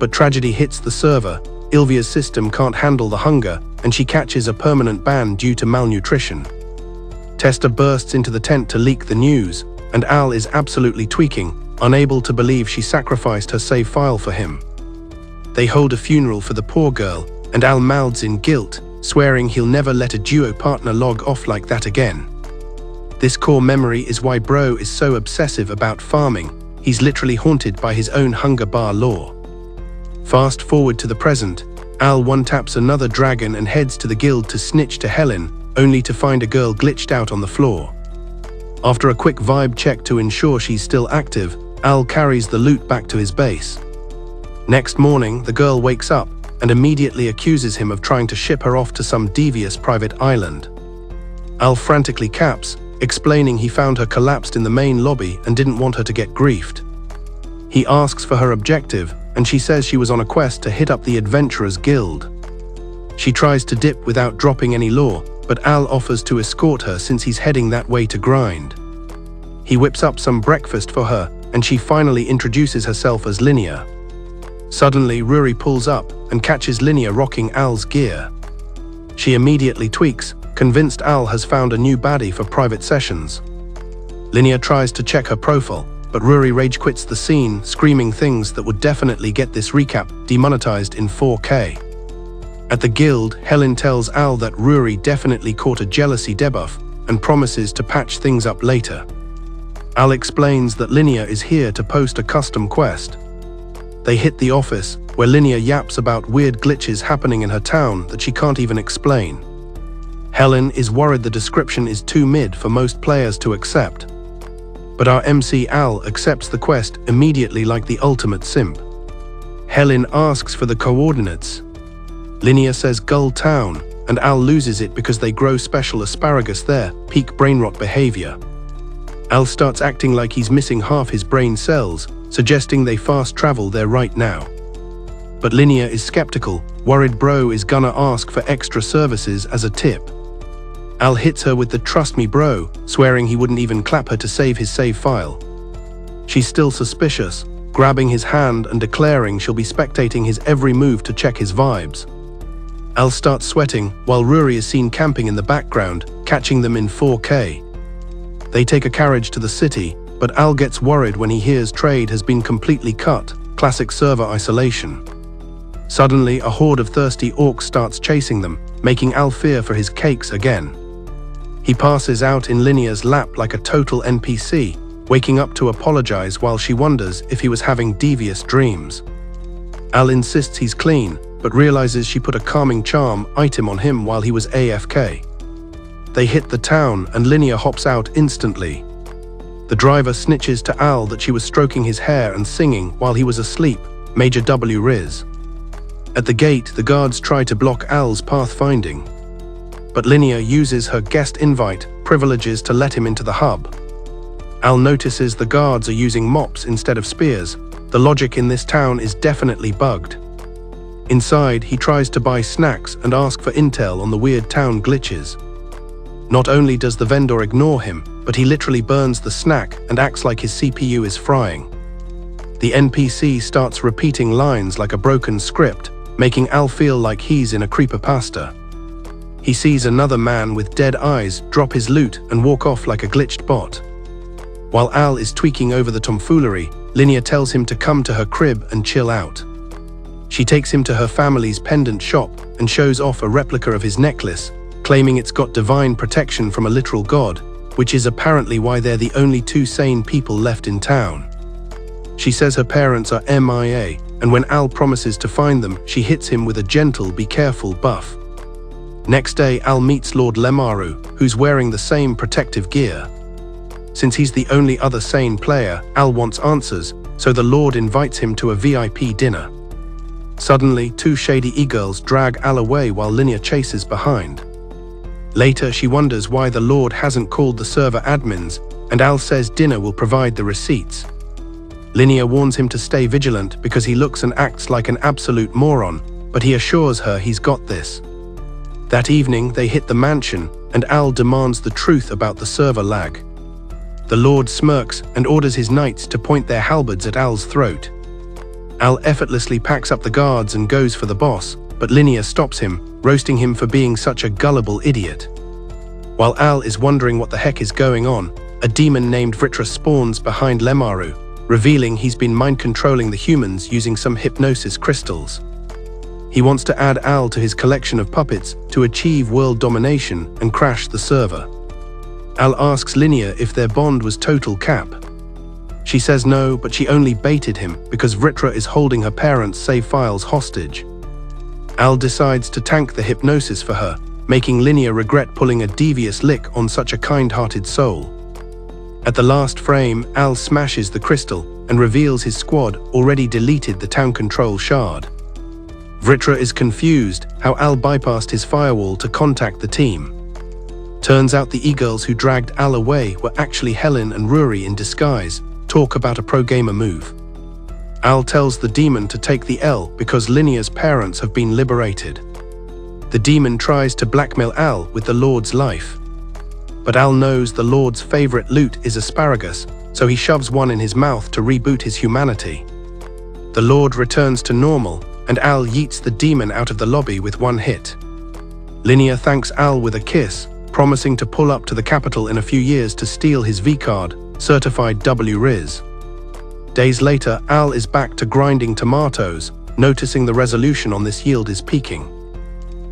But tragedy hits the server. Ilvia's system can't handle the hunger, and she catches a permanent ban due to malnutrition. Testa bursts into the tent to leak the news, and Al is absolutely tweaking, unable to believe she sacrificed her save file for him. They hold a funeral for the poor girl, and Al mouths in guilt, swearing he'll never let a duo partner log off like that again. This core memory is why Bro is so obsessive about farming. He's literally haunted by his own hunger bar lore. Fast forward to the present, Al one-taps another dragon and heads to the guild to snitch to Helen, only to find a girl glitched out on the floor. After a quick vibe check to ensure she's still active, Al carries the loot back to his base. Next morning, the girl wakes up and immediately accuses him of trying to ship her off to some devious private island. Al frantically caps, explaining he found her collapsed in the main lobby and didn't want her to get griefed. He asks for her objective, and she says she was on a quest to hit up the Adventurers Guild. She tries to dip without dropping any lore, but Al offers to escort her since he's heading that way to grind. He whips up some breakfast for her, and she finally introduces herself as Linnea. Suddenly, Ruri pulls up and catches Linnea rocking Al's gear. She immediately tweaks, convinced Al has found a new baddie for private sessions. Linnea tries to check her profile, but Ruri rage quits the scene, screaming things that would definitely get this recap demonetized in 4K. At the guild, Helen tells Al that Ruri definitely caught a jealousy debuff and promises to patch things up later. Al explains that Linnea is here to post a custom quest. They hit the office, where Linnea yaps about weird glitches happening in her town that she can't even explain. Helen is worried the description is too mid for most players to accept. But our MC Al accepts the quest immediately like the ultimate simp. Helen asks for the coordinates. Linnea says Gull Town, and Al loses it because they grow special asparagus there, peak brainrot behavior. Al starts acting like he's missing half his brain cells, suggesting they fast travel there right now. But Linnea is skeptical, worried Bro is gonna ask for extra services as a tip. Al hits her with the "trust me bro," swearing he wouldn't even clap her to save his save file. She's still suspicious, grabbing his hand and declaring she'll be spectating his every move to check his vibes. Al starts sweating while Ruri is seen camping in the background, catching them in 4K. They take a carriage to the city, but Al gets worried when he hears trade has been completely cut, classic server isolation. Suddenly, a horde of thirsty orcs starts chasing them, making Al fear for his cakes again. He passes out in Linnea's lap like a total NPC, waking up to apologize while she wonders if he was having devious dreams. Al insists he's clean, but realizes she put a calming charm item on him while he was AFK. They hit the town and Linnea hops out instantly. The driver snitches to Al that she was stroking his hair and singing while he was asleep, Major W RIZZ. At the gate, the guards try to block Al's pathfinding. But Linnea uses her guest invite privileges to let him into the hub. Al notices the guards are using mops instead of spears. The logic in this town is definitely bugged. Inside, he tries to buy snacks and ask for intel on the weird town glitches. Not only does the vendor ignore him, but he literally burns the snack and acts like his CPU is frying. The NPC starts repeating lines like a broken script, making Al feel like he's in a creepypasta. He sees another man with dead eyes drop his loot and walk off like a glitched bot. While Al is tweaking over the tomfoolery, Linnea tells him to come to her crib and chill out. She takes him to her family's pendant shop and shows off a replica of his necklace, claiming it's got divine protection from a literal god, which is apparently why they're the only two sane people left in town. She says her parents are MIA, and when Al promises to find them, she hits him with a gentle "be careful" buff. Next day, Al meets Lord Lemaru, who's wearing the same protective gear. Since he's the only other sane player, Al wants answers, so the Lord invites him to a VIP dinner. Suddenly, two shady e-girls drag Al away while Linnea chases behind. Later, she wonders why the Lord hasn't called the server admins, and Al says dinner will provide the receipts. Linnea warns him to stay vigilant because he looks and acts like an absolute moron, but he assures her he's got this. That evening, they hit the mansion, and Al demands the truth about the server lag. The Lord smirks and orders his knights to point their halberds at Al's throat. Al effortlessly packs up the guards and goes for the boss, but Linnea stops him, roasting him for being such a gullible idiot. While Al is wondering what the heck is going on, a demon named Vritra spawns behind Lemaru, revealing he's been mind-controlling the humans using some hypnosis crystals. He wants to add Al to his collection of puppets to achieve world domination and crash the server. Al asks Linnea if their bond was total cap. She says no, but she only baited him because Vritra is holding her parents' save files hostage. Al decides to tank the hypnosis for her, making Linnea regret pulling a devious lick on such a kind-hearted soul. At the last frame, Al smashes the crystal and reveals his squad already deleted the town control shard. Vritra is confused how Al bypassed his firewall to contact the team. Turns out the e-girls who dragged Al away were actually Helen and Rory in disguise. Talk about a pro-gamer move. Al tells the demon to take the L because Linnea's parents have been liberated. The demon tries to blackmail Al with the Lord's life. But Al knows the Lord's favorite loot is asparagus, so he shoves one in his mouth to reboot his humanity. The Lord returns to normal, and Al yeets the demon out of the lobby with one hit. Linnea thanks Al with a kiss, promising to pull up to the capital in a few years to steal his V-card, certified RIZZ. Days later, Al is back to grinding tomatoes, noticing the resolution on this yield is peaking.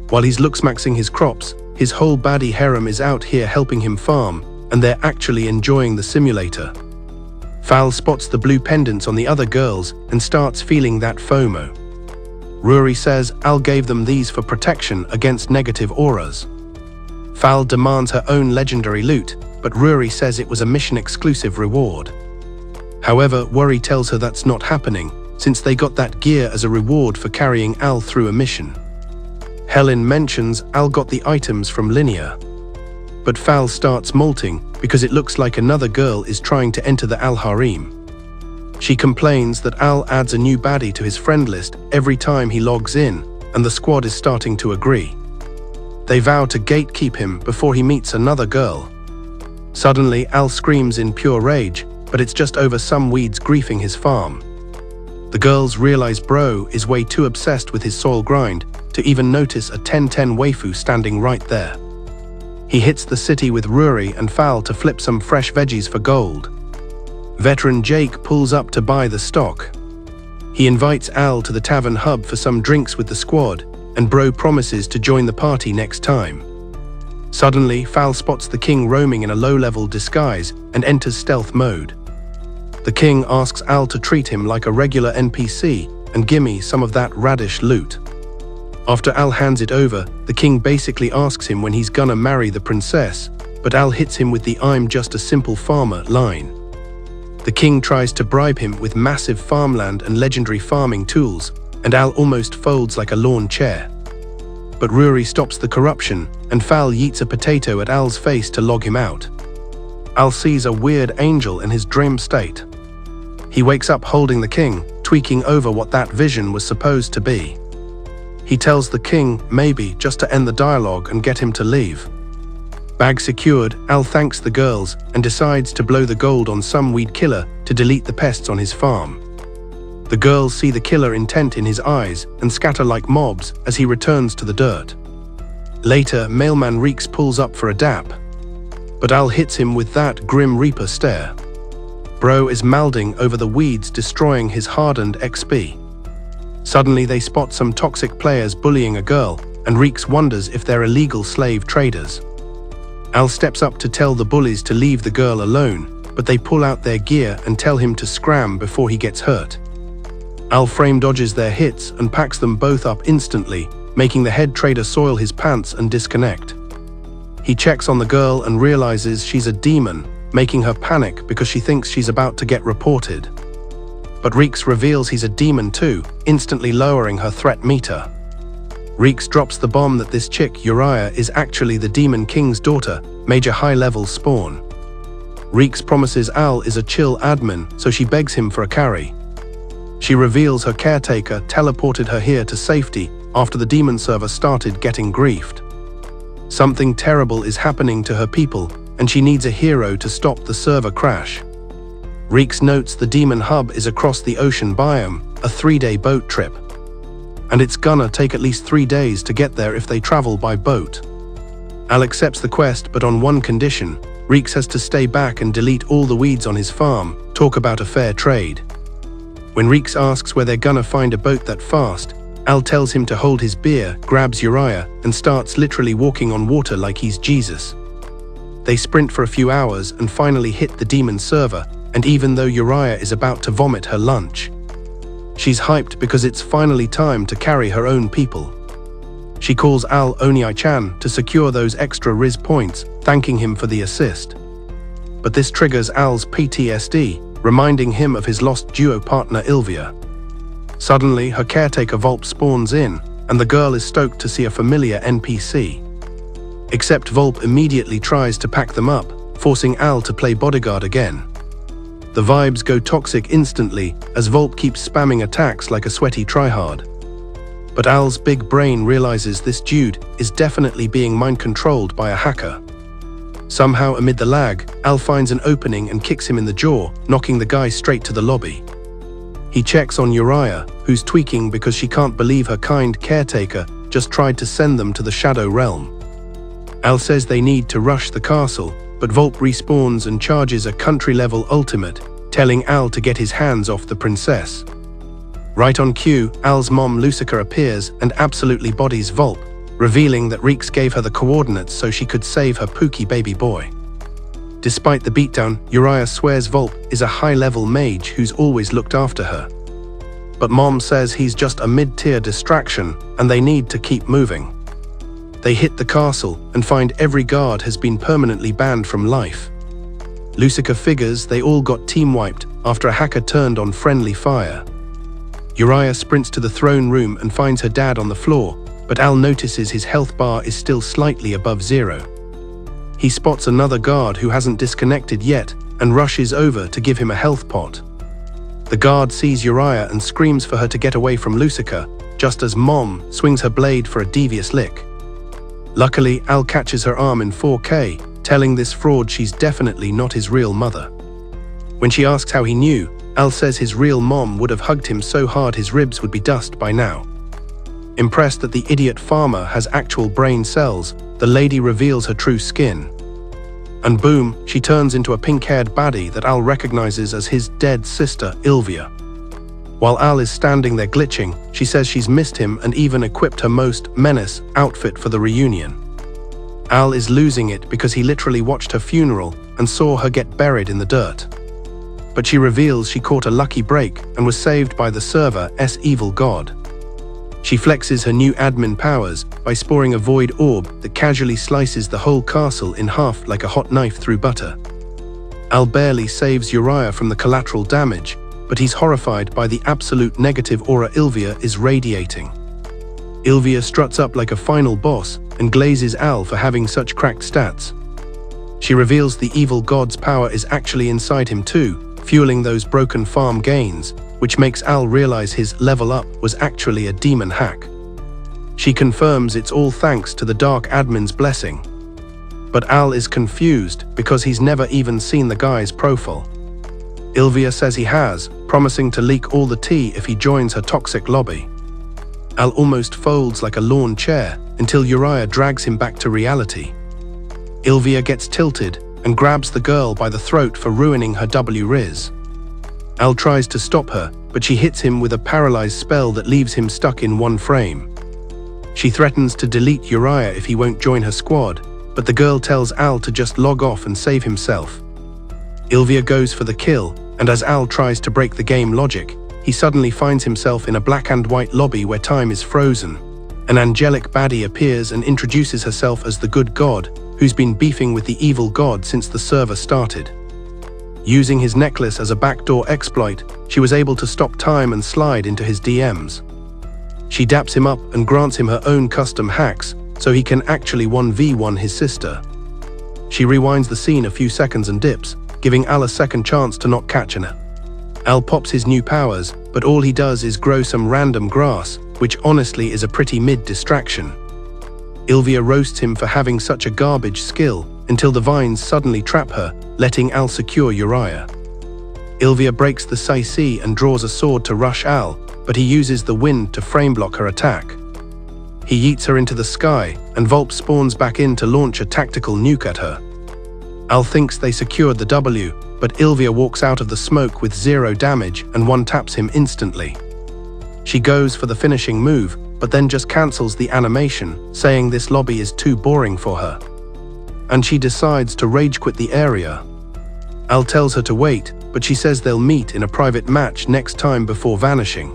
While he's looksmaxing his crops, his whole Baddie harem is out here helping him farm, and they're actually enjoying the simulator. Fal spots the blue pendants on the other girls and starts feeling that FOMO. Rory says Al gave them these for protection against negative auras. Fal demands her own legendary loot, but Rory says it was a mission-exclusive reward. However, Worry tells her that's not happening, since they got that gear as a reward for carrying Al through a mission. Helen mentions Al got the items from Linnea. But Fal starts molting because it looks like another girl is trying to enter the Al harem. She complains that Al adds a new baddie to his friend list every time he logs in, and the squad is starting to agree. They vow to gatekeep him before he meets another girl. Suddenly, Al screams in pure rage, but it's just over some weeds griefing his farm. The girls realize Bro is way too obsessed with his soil grind to even notice a 10-10 waifu standing right there. He hits the city with Rory and Fal to flip some fresh veggies for gold. Veteran Jake pulls up to buy the stock. He invites Al to the tavern hub for some drinks with the squad, and Bro promises to join the party next time. Suddenly, Fal spots the king roaming in a low-level disguise and enters stealth mode. The king asks Al to treat him like a regular NPC and gimme some of that radish loot. After Al hands it over, the king basically asks him when he's gonna marry the princess, but Al hits him with the "I'm just a simple farmer" line. The king tries to bribe him with massive farmland and legendary farming tools, and Al almost folds like a lawn chair. But Rory stops the corruption, and Fal yeets a potato at Al's face to log him out. Al sees a weird angel in his dream state. He wakes up holding the king, tweaking over what that vision was supposed to be. He tells the king, maybe, just to end the dialogue and get him to leave. Bag secured, Al thanks the girls and decides to blow the gold on some weed killer to delete the pests on his farm. The girls see the killer intent in his eyes and scatter like mobs as he returns to the dirt. Later, Mailman Reeks pulls up for a dap, but Al hits him with that Grim Reaper stare. Bro is malding over the weeds, destroying his hard-earned XP. Suddenly they spot some toxic players bullying a girl, and RIZZ wonders if they're illegal slave traders. Al steps up to tell the bullies to leave the girl alone, but they pull out their gear and tell him to scram before he gets hurt. Al frame dodges their hits and packs them both up instantly, making the head trader soil his pants and disconnect. He checks on the girl and realizes she's a demon, making her panic because she thinks she's about to get reported. But RIZZ reveals he's a demon too, instantly lowering her threat meter. RIZZ drops the bomb that this chick, Uriah, is actually the Demon King's daughter, major high-level spawn. RIZZ promises Al is a chill admin, so she begs him for a carry. She reveals her caretaker teleported her here to safety after the demon server started getting griefed. Something terrible is happening to her people, and she needs a hero to stop the server crash. RIZZ notes the demon hub is across the ocean biome, a 3-day boat trip. And it's gonna take at least 3 days to get there if they travel by boat. Al accepts the quest, but on one condition: RIZZ has to stay back and delete all the weeds on his farm, talk about a fair trade. When RIZZ asks where they're gonna find a boat that fast, Al tells him to hold his beer, grabs Uriah, and starts literally walking on water like he's Jesus. They sprint for a few hours and finally hit the demon server, and even though Uriah is about to vomit her lunch, she's hyped because it's finally time to carry her own people. She calls Al Onii-chan to secure those extra RIZZ points, thanking him for the assist. But this triggers Al's PTSD, reminding him of his lost duo partner Ilvia. Suddenly, her caretaker Volp spawns in, and the girl is stoked to see a familiar NPC. Except Volp immediately tries to pack them up, forcing Al to play bodyguard again. The vibes go toxic instantly as Volp keeps spamming attacks like a sweaty tryhard. But Al's big brain realizes this dude is definitely being mind-controlled by a hacker. Somehow, amid the lag, Al finds an opening and kicks him in the jaw, knocking the guy straight to the lobby. He checks on Uriah, who's tweaking because she can't believe her kind caretaker just tried to send them to the Shadow Realm. Al says they need to rush the castle, but Volp respawns and charges a country-level ultimate, telling Al to get his hands off the princess. Right on cue, Al's mom Lucica appears and absolutely bodies Volp, revealing that RIZZ gave her the coordinates so she could save her pooky baby boy. Despite the beatdown, Uriah swears Volp is a high-level mage who's always looked after her. But Mom says he's just a mid-tier distraction and they need to keep moving. They hit the castle and find every guard has been permanently banned from life. Lucica figures they all got team-wiped after a hacker turned on friendly fire. Uriah sprints to the throne room and finds her dad on the floor, but Al notices his health bar is still slightly above 0. He spots another guard who hasn't disconnected yet and rushes over to give him a health pot. The guard sees Uriah and screams for her to get away from Lucica, just as Mom swings her blade for a devious lick. Luckily, Al catches her arm in 4K, telling this fraud she's definitely not his real mother. When she asks how he knew, Al says his real mom would have hugged him so hard his ribs would be dust by now. Impressed that the idiot farmer has actual brain cells, the lady reveals her true skin. And boom, she turns into a pink-haired baddie that Al recognizes as his dead sister, Ilvia. While Al is standing there glitching, she says she's missed him and even equipped her most menace outfit for the reunion. Al is losing it because he literally watched her funeral and saw her get buried in the dirt. But she reveals she caught a lucky break and was saved by the server's evil god. She flexes her new admin powers by sporing a void orb that casually slices the whole castle in half like a hot knife through butter. Al barely saves Uriah from the collateral damage, but he's horrified by the absolute negative aura Ilvia is radiating. Ilvia struts up like a final boss and glazes Al for having such cracked stats. She reveals the evil god's power is actually inside him too, fueling those broken farm gains, which makes Al realize his level up was actually a demon hack. She confirms it's all thanks to the dark admin's blessing. But Al is confused because he's never even seen the guy's profile. Ilvia says he has, promising to leak all the tea if he joins her toxic lobby. Al almost folds like a lawn chair until Uriah drags him back to reality. Ilvia gets tilted and grabs the girl by the throat for ruining her RIZZ. Al tries to stop her, but she hits him with a paralyzed spell that leaves him stuck in one frame. She threatens to delete Uriah if he won't join her squad, but the girl tells Al to just log off and save himself. Ilvia goes for the kill, and as Al tries to break the game logic, he suddenly finds himself in a black and white lobby where time is frozen. An angelic baddie appears and introduces herself as the good god, who's been beefing with the evil god since the server started. Using his necklace as a backdoor exploit, she was able to stop time and slide into his DMs. She daps him up and grants him her own custom hacks, so he can actually 1v1 his sister. She rewinds the scene a few seconds and dips, giving Al a second chance to not catch her. Al pops his new powers, but all he does is grow some random grass, which honestly is a pretty mid-distraction. Ilvia roasts him for having such a garbage skill, until the vines suddenly trap her, letting Al secure Uriah. Ilvia breaks the Saisi and draws a sword to rush Al, but he uses the wind to frame block her attack. He yeets her into the sky, and Volp spawns back in to launch a tactical nuke at her. Al thinks they secured the W, but Ilvia walks out of the smoke with 0 damage and one-taps him instantly. She goes for the finishing move, but then just cancels the animation, saying this lobby is too boring for her. And she decides to rage quit the area. Al tells her to wait, but she says they'll meet in a private match next time before vanishing.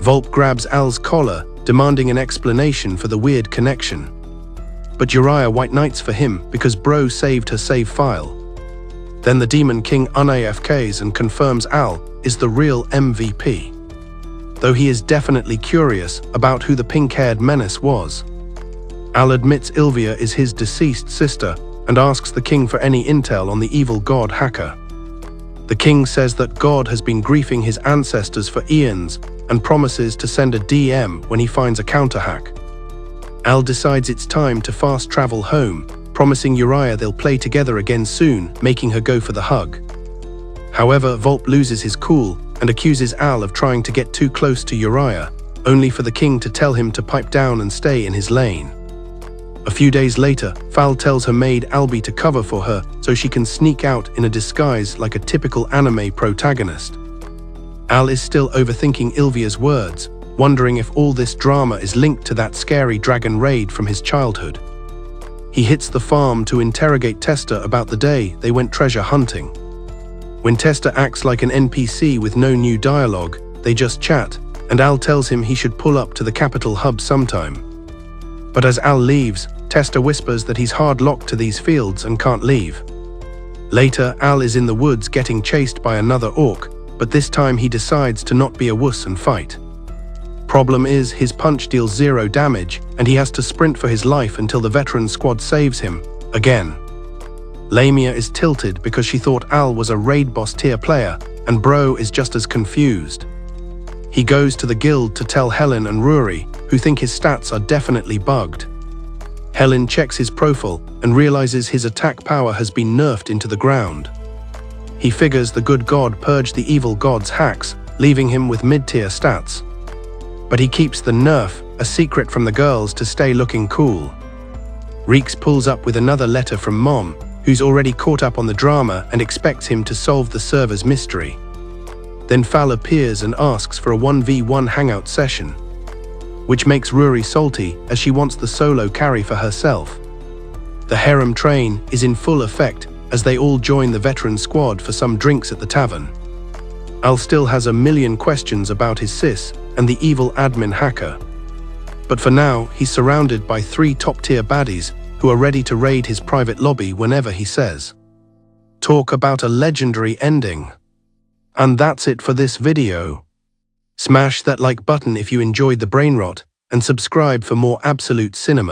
Volp grabs Al's collar, demanding an explanation for the weird connection. But Uriah white knights for him because bro saved her save file. Then the Demon King un-AFKs and confirms Al is the real MVP. Though he is definitely curious about who the pink-haired menace was. Al admits Ilvia is his deceased sister and asks the king for any intel on the evil god hacker. The king says that God has been griefing his ancestors for eons and promises to send a DM when he finds a counter-hack. Al decides it's time to fast travel home, promising Uriah they'll play together again soon, making her go for the hug. However, Volp loses his cool and accuses Al of trying to get too close to Uriah, only for the king to tell him to pipe down and stay in his lane. A few days later, Fal tells her maid Albi to cover for her so she can sneak out in a disguise like a typical anime protagonist. Al is still overthinking Ilvia's words, wondering if all this drama is linked to that scary dragon raid from his childhood. He hits the farm to interrogate Testa about the day they went treasure hunting. When Testa acts like an NPC with no new dialogue, they just chat, and Al tells him he should pull up to the capital hub sometime. But as Al leaves, Testa whispers that he's hard-locked to these fields and can't leave. Later, Al is in the woods getting chased by another orc, but this time he decides to not be a wuss and fight. Problem is, his punch deals 0 damage, and he has to sprint for his life until the veteran squad saves him, again. Lamia is tilted because she thought Al was a raid boss tier player, and Bro is just as confused. He goes to the guild to tell Helen and Rory, who think his stats are definitely bugged. Helen checks his profile and realizes his attack power has been nerfed into the ground. He figures the good god purged the evil god's hacks, leaving him with mid-tier stats. But he keeps the nerf a secret from the girls to stay looking cool. Reeks pulls up with another letter from Mom, who's already caught up on the drama and expects him to solve the server's mystery. Then Fal appears and asks for a 1v1 hangout session, which makes Rory salty as she wants the solo carry for herself. The harem train is in full effect as they all join the veteran squad for some drinks at the tavern. Al still has a million questions about his sis and the evil admin hacker. But for now, he's surrounded by 3 top-tier baddies who are ready to raid his private lobby whenever he says. Talk about a legendary ending. And that's it for this video. Smash that like button if you enjoyed the brain rot, and subscribe for more absolute cinema.